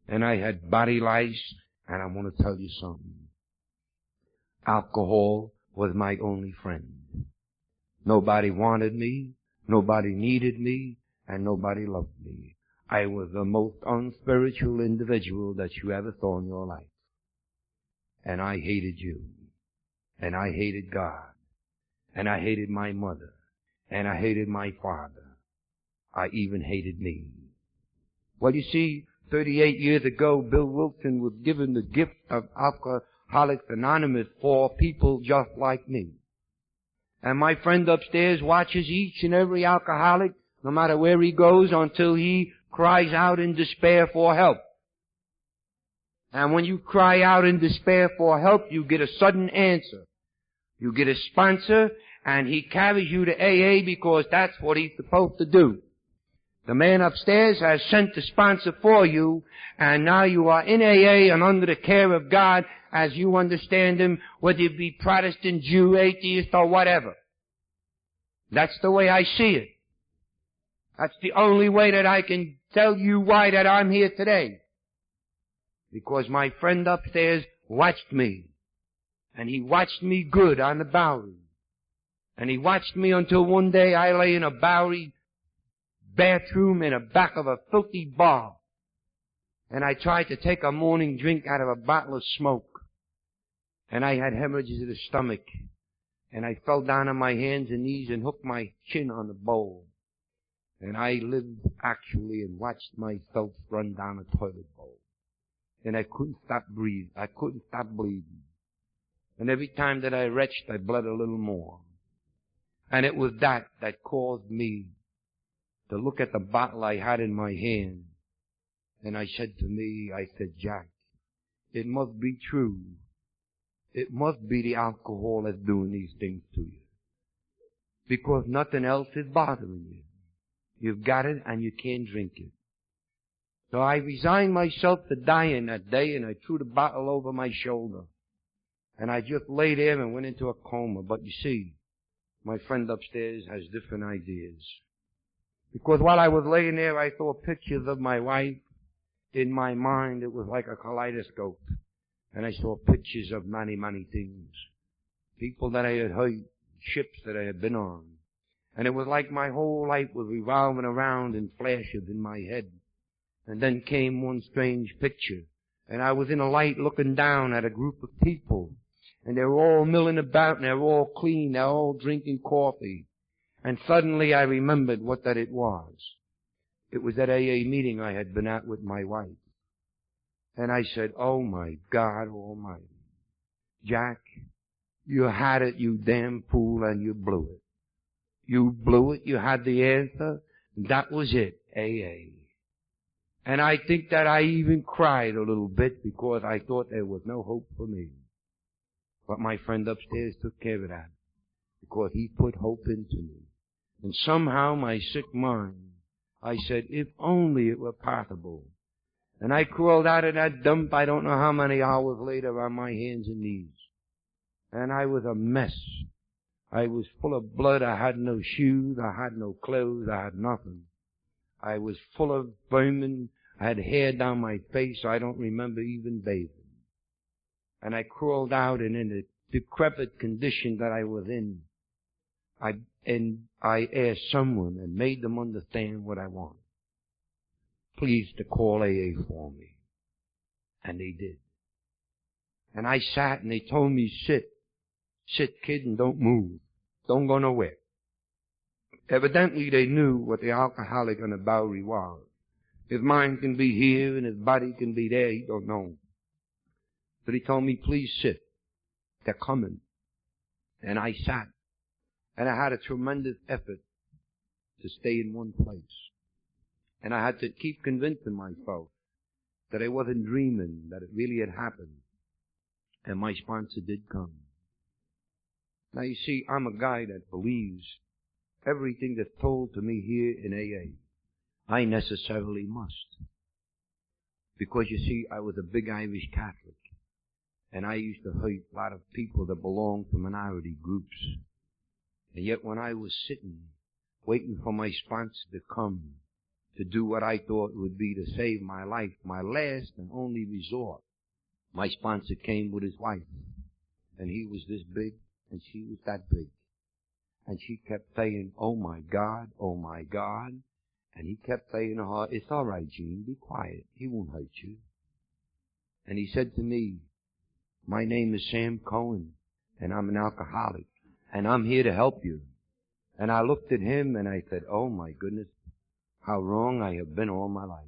and I had body lice, and I want to tell you something. Alcohol was my only friend. Nobody wanted me, nobody needed me, and nobody loved me. I was the most unspiritual individual that you ever saw in your life. And I hated you. And I hated God. And I hated my mother. And I hated my father. I even hated me. Well, you see, 38 years ago, Bill Wilson was given the gift of Alcoholics Anonymous for people just like me. And my friend upstairs watches each and every alcoholic, no matter where he goes, until he cries out in despair for help. And when you cry out in despair for help, you get a sudden answer. You get a sponsor, and he carries you to AA because that's what he's supposed to do. The man upstairs has sent the sponsor for you, and now you are in AA and under the care of God as you understand him, whether you be Protestant, Jew, atheist, or whatever. That's the way I see it. That's the only way that I can tell you why that I'm here today. Because my friend upstairs watched me. And he watched me good on the Bowery. And he watched me until one day I lay in a Bowery bathroom in the back of a filthy bar. And I tried to take a morning drink out of a bottle of smoke. And I had hemorrhages of the stomach. And I fell down on my hands and knees and hooked my chin on the bowl. And I lived actually and watched myself run down a toilet bowl. And I couldn't stop breathing. I couldn't stop bleeding. And every time that I retched, I bled a little more. And it was that caused me to look at the bottle I had in my hand. And I said, Jack, it must be true. It must be the alcohol that's doing these things to you. Because nothing else is bothering you. You've got it and you can't drink it. So I resigned myself to dying that day, and I threw the bottle over my shoulder. And I just lay there and went into a coma. But you see, my friend upstairs has different ideas. Because while I was laying there, I saw pictures of my wife. In my mind, it was like a kaleidoscope. And I saw pictures of many, many things. People that I had heard, ships that I had been on. And it was like my whole life was revolving around in flashes in my head. And then came one strange picture. And I was in a light looking down at a group of people. And they were all milling about and they were all clean. They were all drinking coffee. And suddenly I remembered what that it was. It was that AA meeting I had been at with my wife. And I said, oh my God Almighty. Jack, you had it, you damn fool, and you blew it. You blew it, you had the answer, and that was it, AA. And I think that I even cried a little bit because I thought there was no hope for me. But my friend upstairs took care of that because he put hope into me. And somehow my sick mind, I said, if only it were possible. And I crawled out of that dump, I don't know how many hours later, on my hands and knees. And I was a mess. I was full of blood. I had no shoes. I had no clothes. I had nothing. I was full of vermin. I had hair down my face. I don't remember even bathing. And I crawled out, and in the decrepit condition that I was in, I asked someone and made them understand what I wanted. Please to call AA for me. And they did. And I sat and they told me, sit, kid, and don't move. Don't go nowhere. Evidently they knew what the alcoholic on the Bowery was. His mind can be here and his body can be there. He don't know. But he told me, please sit. They're coming. And I sat. And I had a tremendous effort to stay in one place. And I had to keep convincing myself that I wasn't dreaming, that it really had happened. And my sponsor did come. Now you see, I'm a guy that believes everything that's told to me here in AA. I necessarily must. Because you see, I was a big Irish Catholic. And I used to hurt a lot of people that belonged to minority groups. And yet when I was sitting, waiting for my sponsor to come, to do what I thought would be to save my life, my last and only resort, my sponsor came with his wife. And he was this big, and she was that big. And she kept saying, oh my God, oh my God. And he kept saying to her, it's all right, Gene, be quiet. He won't hurt you. And he said to me, my name is Sam Cohen, and I'm an alcoholic, and I'm here to help you. And I looked at him and I said, oh my goodness, how wrong I have been all my life.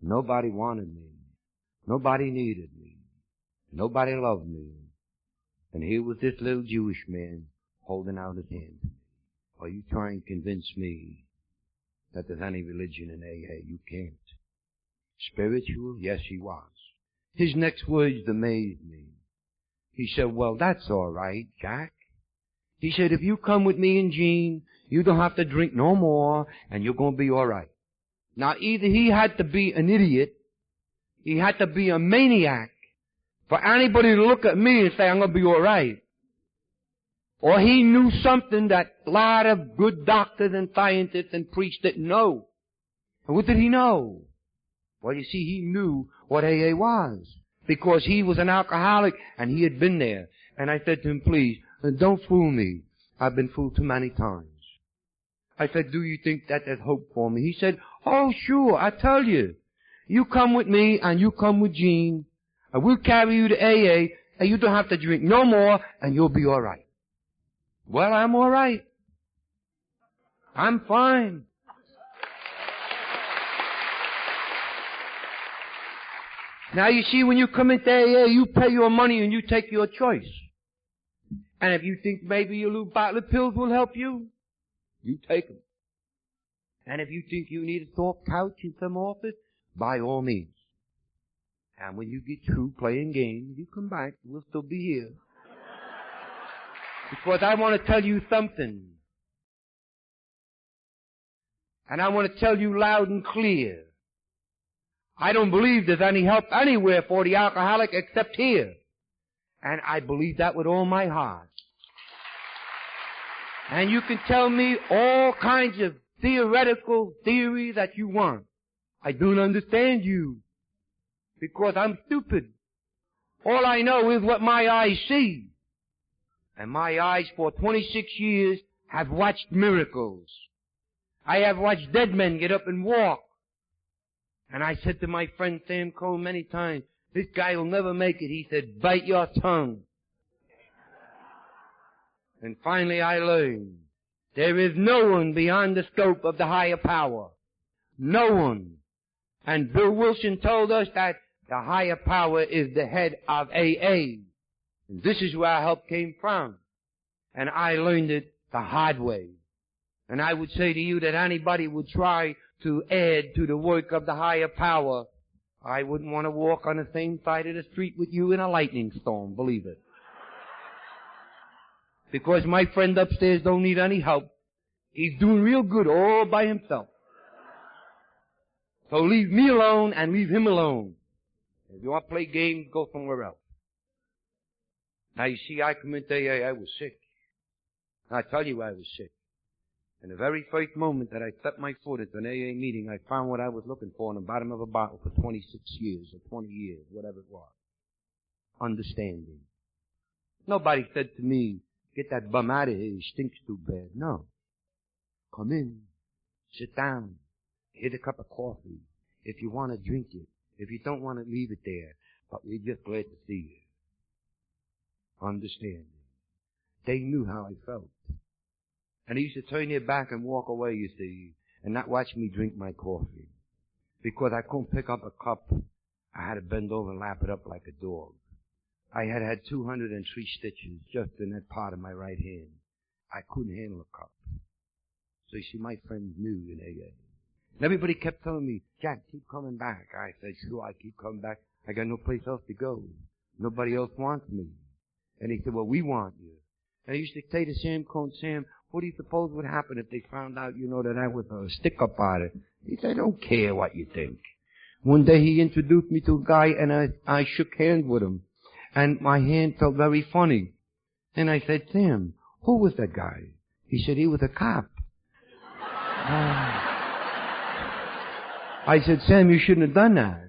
Nobody wanted me. Nobody needed me. Nobody loved me. And here was this little Jewish man holding out his hand to me. Are you trying to convince me that there's any religion in AA? You can't. Spiritual? Yes, he was. His next words amazed me. He said, well, that's all right, Jack. He said, if you come with me and Gene, you don't have to drink no more, and you're going to be all right. Now, either he had to be an idiot, he had to be a maniac, for anybody to look at me and say, I'm going to be all right. Or he knew something that a lot of good doctors and scientists and priests didn't know. And what did he know? Well, you see, he knew what AA was, because he was an alcoholic and he had been there. And I said to him, please, don't fool me. I've been fooled too many times. I said, do you think that there's hope for me? He said, oh, sure, I tell you. You come with me and you come with Gene, and we'll carry you to AA, and you don't have to drink no more, and you'll be all right. Well, I'm all right. I'm fine. Now, you see, when you come into AA, you pay your money and you take your choice. And if you think maybe your little bottle of pills will help you, you take them. And if you think you need a soft couch in some office, by all means. And when you get through playing games, you come back. We'll still be here. Because I want to tell you something. And I want to tell you loud and clear. I don't believe there's any help anywhere for the alcoholic except here. And I believe that with all my heart. And you can tell me all kinds of theoretical theory that you want. I don't understand you. Because I'm stupid. All I know is what my eyes see. And my eyes for 26 years have watched miracles. I have watched dead men get up and walk. And I said to my friend Sam Cole many times, this guy will never make it. He said, bite your tongue. And finally I learned, there is no one beyond the scope of the higher power. No one. And Bill Wilson told us that the higher power is the head of AA. And this is where our help came from. And I learned it the hard way. And I would say to you that anybody would try to add to the work of the higher power, I wouldn't want to walk on the same side of the street with you in a lightning storm, believe it. Because my friend upstairs don't need any help. He's doing real good all by himself. So leave me alone and leave him alone. If you want to play games, go somewhere else. Now you see, I come into AA, I was sick. I tell you I was sick. And the very first moment that I stepped my foot at an AA meeting, I found what I was looking for in the bottom of a bottle for 26 years or 20 years, whatever it was. Understanding. Nobody said to me, get that bum out of here, he stinks too bad. No. Come in, sit down, get a cup of coffee. If you want to drink it. If you don't want to, leave it there. But we're just glad to see you. Understanding. They knew how I felt. And they used to turn their back and walk away, you see, and not watch me drink my coffee. Because I couldn't pick up a cup. I had to bend over and lap it up like a dog. I had had 203 stitches just in that part of my right hand. I couldn't handle a cup. So you see, my friends knew in AA. And everybody kept telling me, Jack, keep coming back. I said, sure, I keep coming back. I got no place else to go. Nobody else wants me. And he said, well, we want you. And I used to say to Sam Cohn, Sam, what do you suppose would happen if they found out, that I was a stick-up artist? He said, I don't care what you think. One day he introduced me to a guy, and I shook hands with him. And my hand felt very funny. And I said, Sam, who was that guy? He said, he was a cop. I said, Sam, you shouldn't have done that.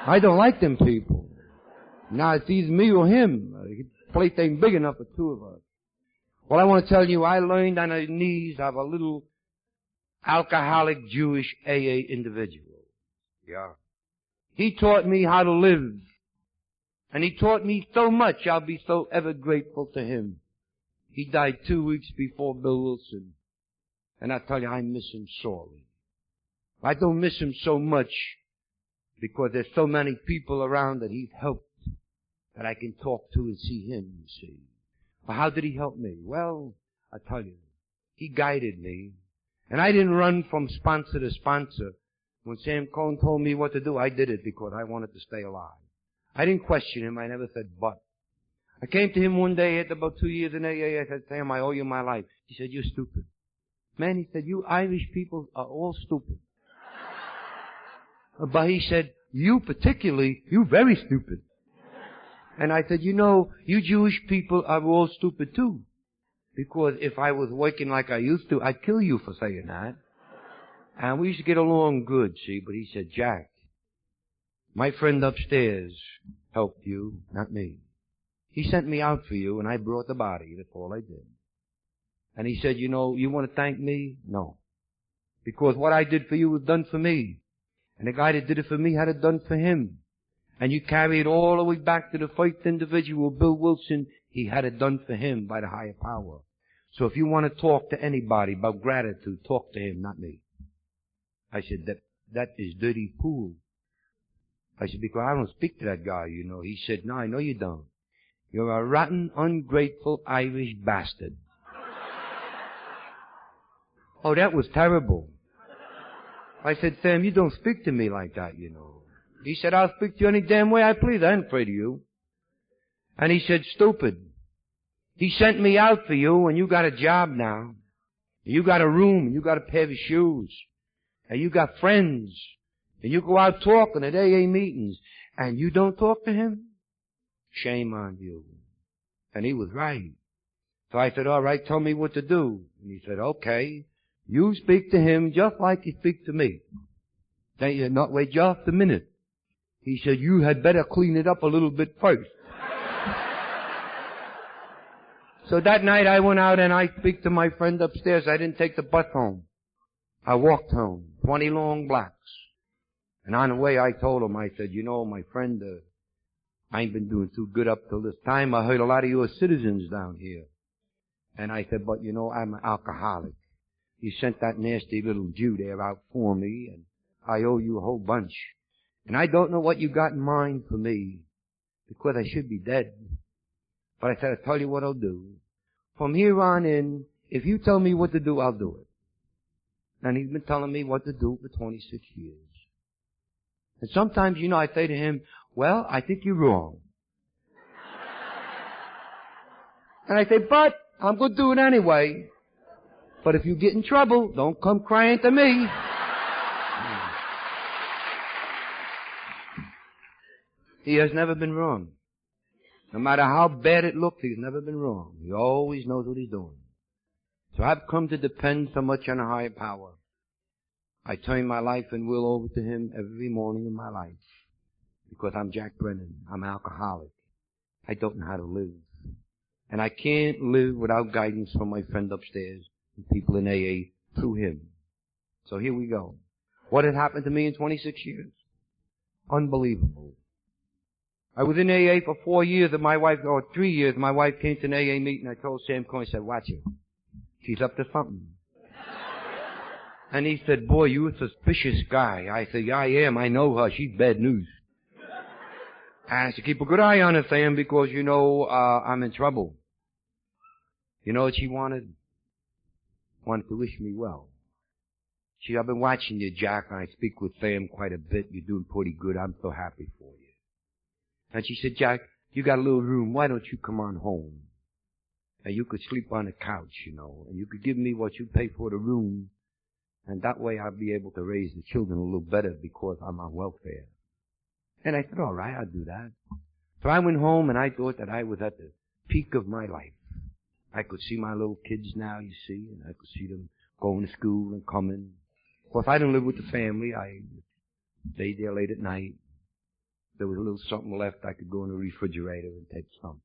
I don't like them people. Now it's either me or him. The place ain't big enough for two of us. Well, I want to tell you, I learned on the knees of a little alcoholic Jewish AA individual. Yeah. He taught me how to live. And he taught me so much, I'll be so ever grateful to him. He died 2 weeks before Bill Wilson. And I tell you, I miss him sorely. I don't miss him so much because there's so many people around that he's helped that I can talk to and see him, you see. Well, how did he help me? Well, I tell you, he guided me. And I didn't run from sponsor to sponsor. When Sam Cohn told me what to do, I did it because I wanted to stay alive. I didn't question him. I never said but. I came to him one day after about 2 years in AA. I said, Sam, I owe you my life. He said, you're stupid. Man, he said, you Irish people are all stupid. But he said, you particularly, you very stupid. And I said, you Jewish people are all stupid too. Because if I was working like I used to, I'd kill you for saying that. And we used to get along good, see. But he said, Jack, my friend upstairs helped you, not me. He sent me out for you, and I brought the body. That's all I did. And he said, you want to thank me? No. Because what I did for you was done for me. And the guy that did it for me had it done for him. And you carry it all the way back to the first individual, Bill Wilson. He had it done for him by the higher power. So if you want to talk to anybody about gratitude, talk to him, not me. I said, that is dirty pool. I said, because I don't speak to that guy, He said, no, I know you don't. You're a rotten, ungrateful Irish bastard. Oh, that was terrible. I said, Sam, you don't speak to me like that, He said, I'll speak to you any damn way I please. I ain't afraid of you. And he said, stupid. He sent me out for you, and you got a job now. You got a room, and you got a pair of shoes. And you got friends. And you go out talking at AA meetings. And you don't talk to him? Shame on you. And he was right. So I said, all right, tell me what to do. And he said, okay. You speak to him just like you speak to me. Then you not wait just a minute. He said, you had better clean it up a little bit first. So that night I went out and I speak to my friend upstairs. I didn't take the bus home. I walked home, 20 long blocks. And on the way I told him, I said, my friend, I ain't been doing too good up till this time. I heard a lot of your citizens down here. And I said, but I'm an alcoholic. He sent that nasty little Jew there out for me, and I owe you a whole bunch. And I don't know what you got in mind for me, because I should be dead. But I said, I'll tell you what I'll do. From here on in, if you tell me what to do, I'll do it. And he's been telling me what to do for 26 years. And sometimes, I say to him, well, I think you're wrong. And I say, but I'm going to do it anyway. But if you get in trouble, don't come crying to me. He has never been wrong. No matter how bad it looks, he's never been wrong. He always knows what he's doing. So I've come to depend so much on a higher power. I turn my life and will over to him every morning in my life. Because I'm Jack Brennan. I'm an alcoholic. I don't know how to live. And I can't live without guidance from my friend upstairs and people in AA through him. So here we go. What had happened to me in 26 years? Unbelievable. I was in AA for 4 years and my wife, or 3 years, my wife came to an AA meeting. I told Sam Coyne, I said, watch her. She's up to something. And he said, boy, you're a suspicious guy. I said, yeah, I am. I know her. She's bad news. And I said, keep a good eye on her, Sam, because I'm in trouble. You know what she wanted? Wanted to wish me well. I've been watching you, Jack, and I speak with Sam quite a bit. You're doing pretty good. I'm so happy for you. And she said, Jack, you got a little room. Why don't you come on home? And you could sleep on the couch, and you could give me what you pay for the room. And that way I'll be able to raise the children a little better because I'm on welfare. And I said, all right, I'll do that. So I went home and I thought that I was at the peak of my life. I could see my little kids now, you see, and I could see them going to school and coming. Of course, I didn't live with the family. I stayed there late at night. There was a little something left. I could go in the refrigerator and take something.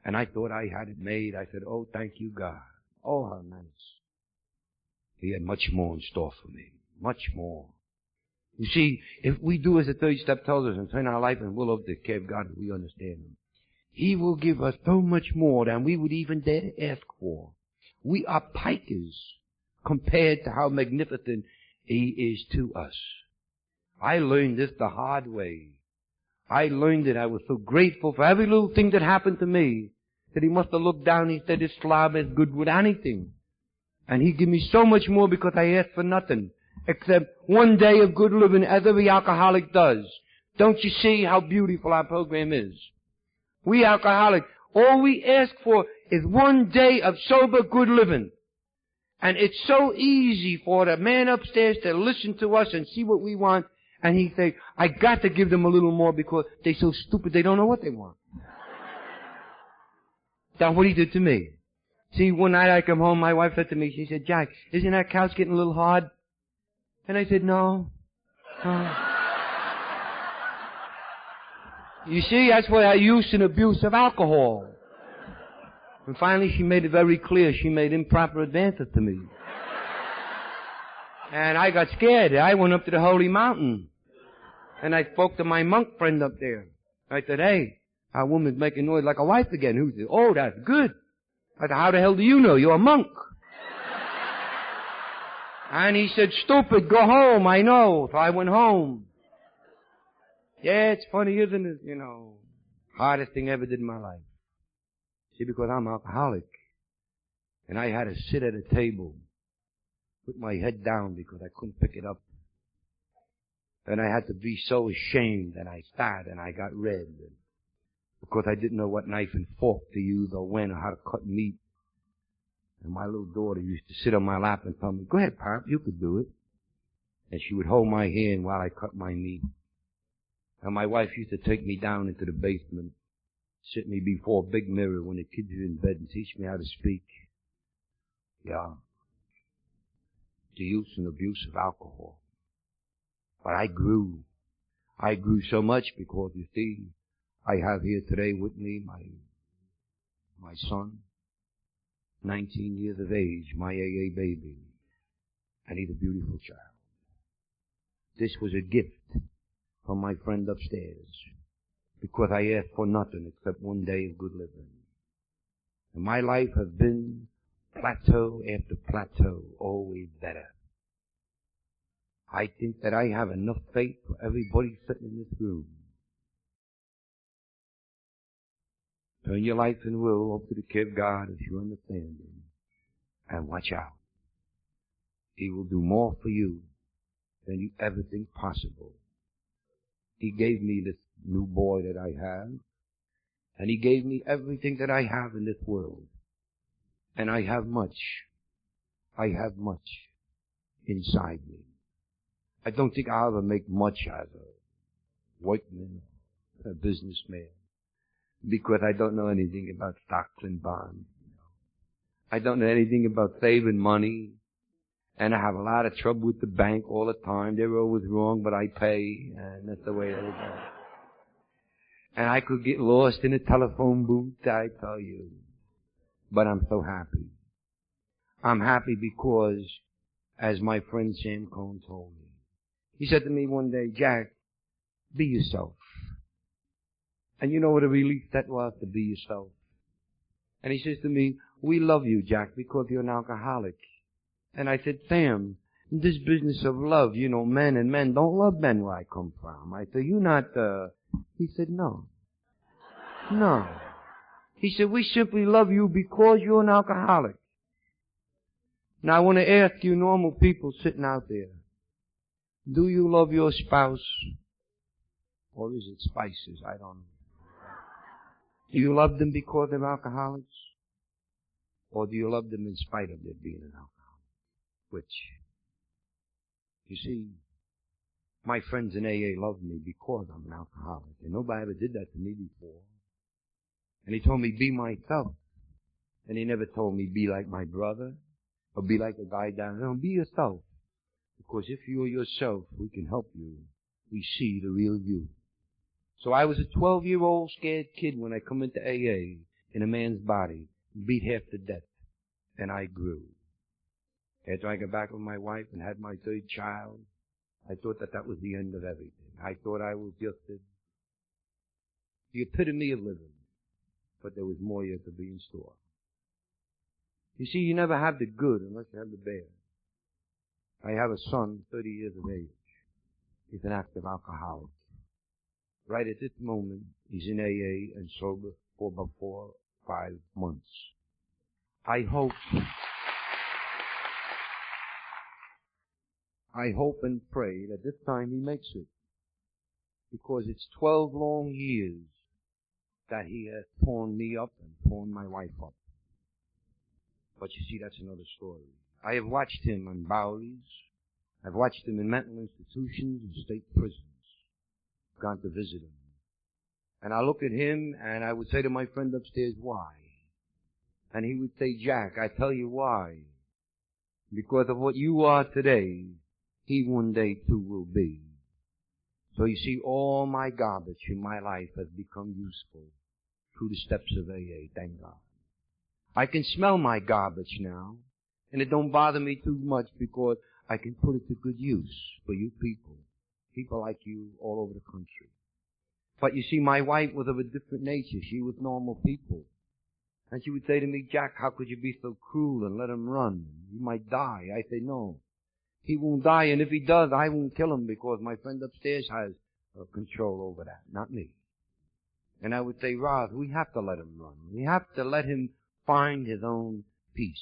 And I thought I had it made. I said, oh, thank you, God. Oh, how nice. He had much more in store for me. Much more. You see, if we do as the third step tells us and turn our life and will over to the care of God, we understand Him. He will give us so much more than we would even dare to ask for. We are pikers compared to how magnificent He is to us. I learned this the hard way. I learned it. I was so grateful for every little thing that happened to me that He must have looked down and He said, this slob is good with anything. And He gave me so much more because I asked for nothing except one day of good living, as every alcoholic does. Don't you see how beautiful our program is? We alcoholics, all we ask for is one day of sober good living. And it's so easy for the man upstairs to listen to us and see what we want. And he say, I got to give them a little more because they're so stupid they don't know what they want. That's what he did to me. See, one night I come home, my wife said to me, she said, Jack, isn't that couch getting a little hard? And I said, no. You see, that's why I use and abuse of alcohol. And finally she made it very clear. She made improper advances to me. And I got scared. I went up to the Holy Mountain. And I spoke to my monk friend up there. I said, hey, our woman's making noise like a wife again. Who said, oh, that's good. I said, how the hell do you know? You're a monk. And he said, stupid, go home, I know. So I went home. Yeah, it's funny, isn't it? Hardest thing I ever did in my life. See, because I'm alcoholic. And I had to sit at a table, put my head down because I couldn't pick it up. And I had to be so ashamed, and I started, and I got red. Because I didn't know what knife and fork to use or when or how to cut meat. And my little daughter used to sit on my lap and tell me, go ahead, Pop, you could do it. And she would hold my hand while I cut my meat. And my wife used to take me down into the basement, sit me before a big mirror when the kids were in bed and teach me how to speak. Yeah. The use and abuse of alcohol. But I grew. I grew so much because, you see, I have here today with me my son, 19 years of age, my AA baby. And he's a beautiful child. This was a gift from my friend upstairs because I asked for nothing except one day of good living. And my life has been plateau after plateau, always better. I think that I have enough faith for everybody sitting in this room. Turn your life and will over to the care of God as you understand Him. And watch out. He will do more for you than you ever think possible. He gave me this new boy that I have. And He gave me everything that I have in this world. And I have much. I have much inside me. I don't think I'll ever make much as a workman, a businessman, because I don't know anything about stocks and bonds. I don't know anything about saving money, and I have a lot of trouble with the bank all the time. They're always wrong, but I pay, and that's the way it is. And I could get lost in a telephone booth, I tell you. But I'm so happy. I'm happy because, as my friend Sam Cohn told me, he said to me one day, Jack, be yourself. And you know what a relief that was, to be yourself. And he says to me, we love you, Jack, because you're an alcoholic. And I said, Sam, in this business of love, you know, men and men don't love men where I come from. I said, you not, He said, no. No. He said, we simply love you because you're an alcoholic. Now I want to ask you normal people sitting out there, do you love your spouse? Or is it spices? I don't know. Do you love them because they're alcoholics? Or do you love them in spite of their being an alcoholic? Which? You see, my friends in AA love me because I'm an alcoholic. And nobody ever did that to me before. And he told me, be myself. And he never told me, be like my brother. Or be like a guy down there. No, be yourself. Because if you're yourself, we can help you. We see the real you. So I was a 12-year-old scared kid when I come into AA in a man's body, beat half to death. And I grew. After I got back with my wife and had my third child, I thought that that was the end of everything. I thought I was just the epitome of living. But there was more yet to be in store. You see, you never have the good unless you have the bad. I have a son, 30 years of age. He's an active alcoholic. Right at this moment, he's in AA and sober for about 4 or 5 months. I hope and pray that this time he makes it. Because it's 12 long years that he has torn me up and torn my wife up. But you see, that's another story. I have watched him on Boweries. I've watched him in mental institutions and state prisons. I've gone to visit him. And I look at him and I would say to my friend upstairs, why? And he would say, Jack, I tell you why. Because of what you are today, he one day too will be. So you see, all my garbage in my life has become useful through the steps of AA, thank God. I can smell my garbage now, and it don't bother me too much because I can put it to good use for you people like you all over the country. But you see, my wife was of a different nature. She was normal people. And she would say to me, Jack, how could you be so cruel and let him run? He might die. I say, no. He won't die, and if he does, I won't kill him because my friend upstairs has control over that, not me. And I would say, Roz, we have to let him run. We have to let him find his own peace.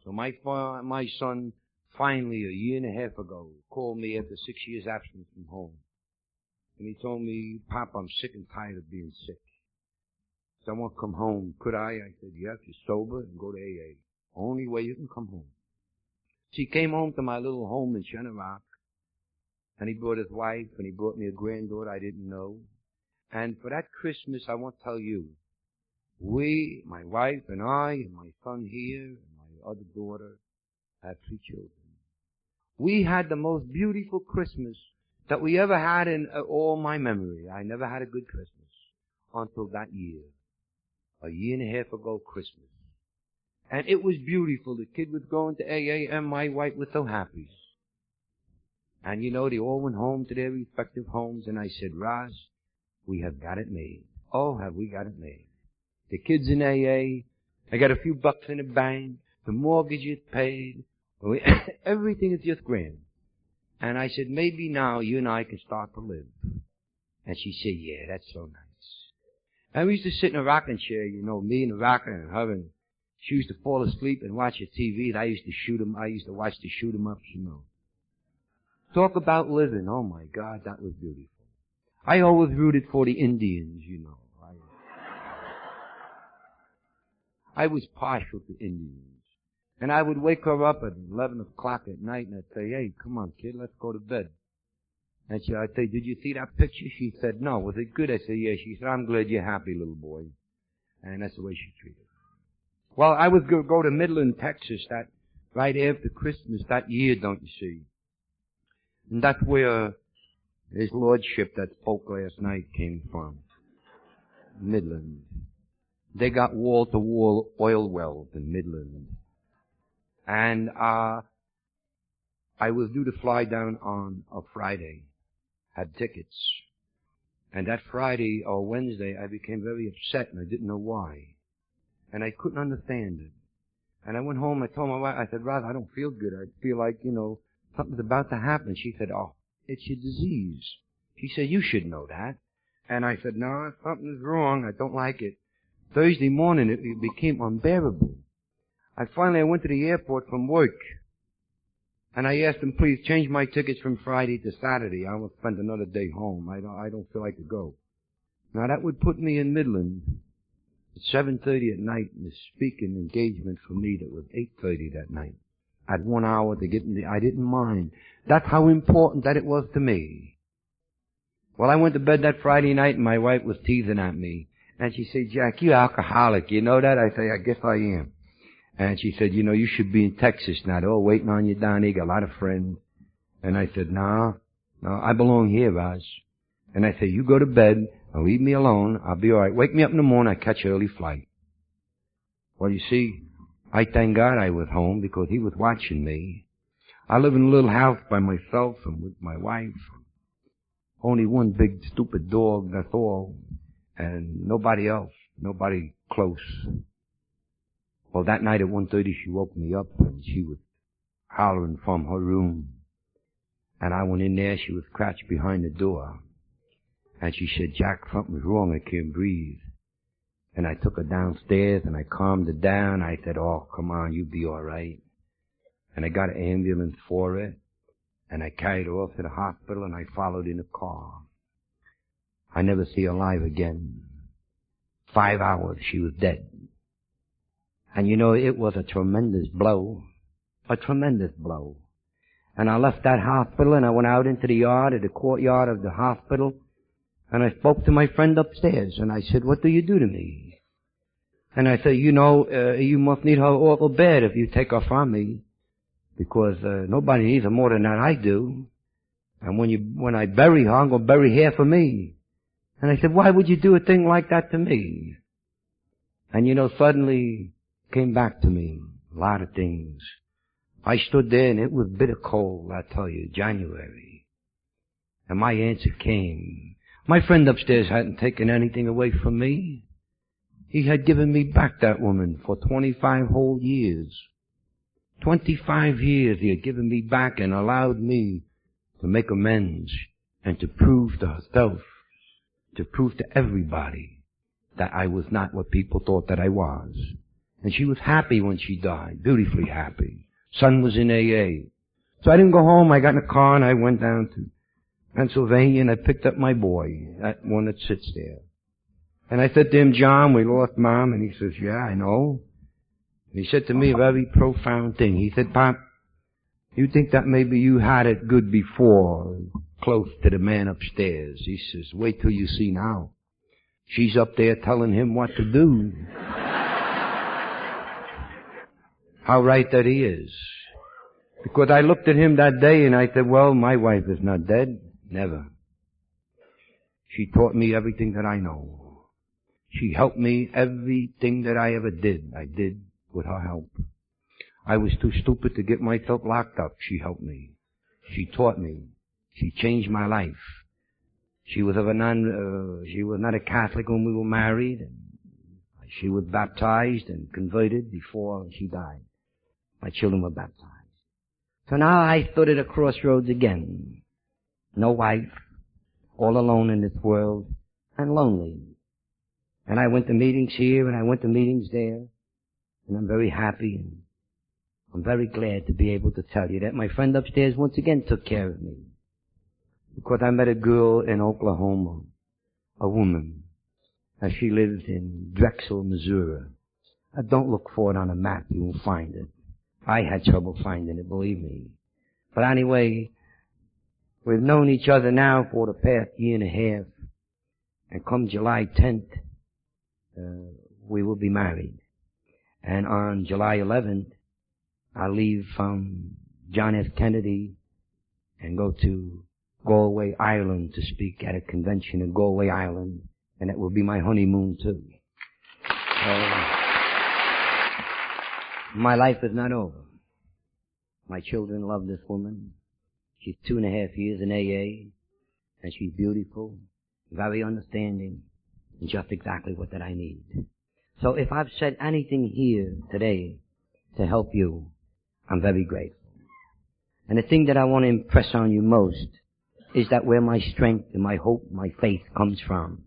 So my son finally, a year and a half ago, called me after 6 years absence from home. And he told me, Pop, I'm sick and tired of being sick. So I want to come home. Could I? I said, yes, you're sober and go to AA. Only way you can come home. So he came home to my little home in Shannon Rock. And he brought his wife and he brought me a granddaughter I didn't know. And for that Christmas, I want to tell you, we, my wife and I, and my son here, and my other daughter, have 3 children. We had the most beautiful Christmas that we ever had in all my memory. I never had a good Christmas until that year. A year and a half ago Christmas. And it was beautiful. The kid was going to AA and my wife was so happy. And you know, they all went home to their respective homes and I said, Roz, we have got it made. Oh, have we got it made. The kid's in AA. I got a few bucks in the bank. The mortgage is paid. Everything is just grand. And I said, maybe now you and I can start to live. And she said, yeah, that's so nice. And we used to sit in a rocking chair, you know, me and the rocker and her, and she used to fall asleep and watch the TV, and I used to shoot 'em. I used to watch the shoot 'em ups, you know. Talk about living. Oh my God, that was beautiful. I always rooted for the Indians, you know. I was partial to Indians. And I would wake her up at 11 o'clock at night and I'd say, hey, come on, kid, let's go to bed. And I'd say, did you see that picture? She said, no. Was it good? I said, yeah. She said, I'm glad you're happy, little boy. And that's the way she treated me. Well, I would go to Midland, Texas, that right after Christmas that year, don't you see? And that's where his lordship that spoke last night came from. Midland. They got wall-to-wall oil wells in Midland. And I was due to fly down on a Friday. Had tickets. And that Friday or Wednesday, I became very upset, and I didn't know why. And I couldn't understand it. And I went home, I told my wife, I said, Roz, I don't feel good. I feel like, you know, something's about to happen. She said, oh, it's your disease. She said, you should know that. And I said, no, something's wrong. I don't like it. Thursday morning, it became unbearable. I went to the airport from work. And I asked them, please change my tickets from Friday to Saturday. I will spend another day home. I don't feel like to go. Now that would put me in Midland at 7:30 at night in the speaking engagement for me that was 8:30 that night. I had 1 hour to get in I didn't mind. That's how important that it was to me. Well, I went to bed that Friday night and my wife was teasing at me. And she said, Jack, you're alcoholic. You know that? I say, I guess I am. And she said, you know, you should be in Texas now. They're all waiting on you down there. You got a lot of friends. And I said, no, I belong here, Roz. And I said, you go to bed and leave me alone. I'll be all right. Wake me up in the morning. I catch an early flight. Well, you see, I thank God I was home because he was watching me. I live in a little house by myself and with my wife. Only one big stupid dog, that's all. And nobody else. Nobody close. Well, that night at 1:30, she woke me up and she was hollering from her room. And I went in there. She was crouched behind the door. And she said, Jack, something's wrong. I can't breathe. And I took her downstairs and I calmed her down. I said, oh, come on, you'll be all right. And I got an ambulance for her. And I carried her off to the hospital and I followed in a car. I never see her alive again. 5 hours, she was dead. And you know, it was a tremendous blow. A tremendous blow. And I left that hospital and I went out into the yard, the courtyard of the hospital, and I spoke to my friend upstairs and I said, what do you do to me? And I said, you know, you must need her awful bad if you take her from me, because nobody needs her more than that I do. And when I bury her, I'm going to bury half of me. And I said, why would you do a thing like that to me? And you know, suddenly came back to me a lot of things. I stood there and it was bitter cold, I tell you, January. And my answer came. My friend upstairs hadn't taken anything away from me. He had given me back that woman for 25 whole years. 25 years he had given me back and allowed me to make amends and to prove to herself, to prove to everybody that I was not what people thought that I was. And she was happy when she died, beautifully happy. Son was in AA. So I didn't go home. I got in a car and I went down to Pennsylvania and I picked up my boy, that one that sits there. And I said to him, John, we lost Mom. And he says, yeah, I know. And he said to me a very profound thing. He said, Pop, you think that maybe you had it good before, close to the man upstairs. He says, wait till you see now. She's up there telling him what to do. How right that he is. Because I looked at him that day and I said, well, my wife is not dead. Never. She taught me everything that I know. She helped me everything that I ever did. I did with her help. I was too stupid to get myself locked up. She helped me. She taught me. She changed my life. She was she was not a Catholic when we were married. She was baptized and converted before she died. My children were baptized. So now I stood at a crossroads again. No wife, all alone in this world, and lonely. And I went to meetings here and I went to meetings there, and I'm very happy and I'm very glad to be able to tell you that my friend upstairs once again took care of me. Because I met a girl in Oklahoma, a woman, and she lived in Drexel, Missouri. Don't look for it on a map, you won't find it. I had trouble finding it, believe me. But anyway, we've known each other now for the past year and a half, and come July 10th, we will be married. And on July 11th, I'll leave from John F. Kennedy and go to Galway, Ireland to speak at a convention in Galway, Ireland, and it will be my honeymoon too. My life is not over. My children love this woman. She's 2.5 years in AA, and she's beautiful, very understanding, and just exactly what that I need. So if I've said anything here today to help you, I'm very grateful. And the thing that I want to impress on you most is that where my strength and my hope, my faith comes from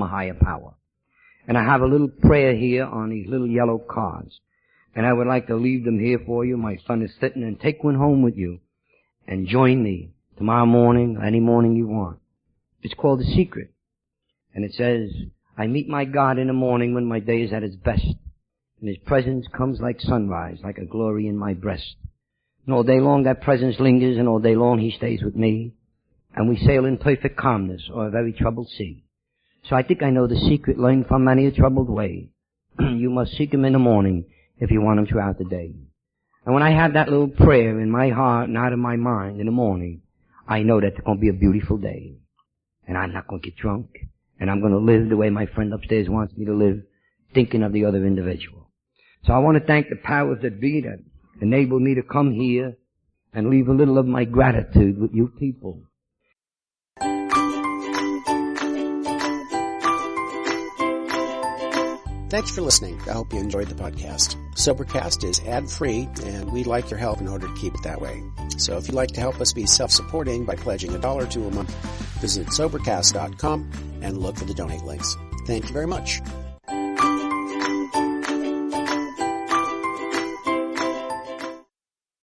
a higher power. And I have a little prayer here on these little yellow cards. And I would like to leave them here for you. My son is sitting, and take one home with you and join me tomorrow morning, any morning you want. It's called The Secret. And it says, I meet my God in the morning when my day is at its best. And His presence comes like sunrise, like a glory in my breast. And all day long that presence lingers, and all day long He stays with me. And we sail in perfect calmness o'er a very troubled sea. So I think I know the secret learned from many a troubled way. You must seek Him in the morning if you want Him throughout the day. And when I have that little prayer in my heart and out of my mind in the morning, I know that it's going to be a beautiful day. And I'm not going to get drunk. And I'm going to live the way my friend upstairs wants me to live, thinking of the other individual. So I want to thank the powers that be that enabled me to come here and leave a little of my gratitude with you people. Thanks for listening. I hope you enjoyed the podcast. Sobercast is ad-free, and we'd like your help in order to keep it that way. So if you'd like to help us be self-supporting by pledging $1 or $2 a month, visit Sobercast.com and look for the donate links. Thank you very much.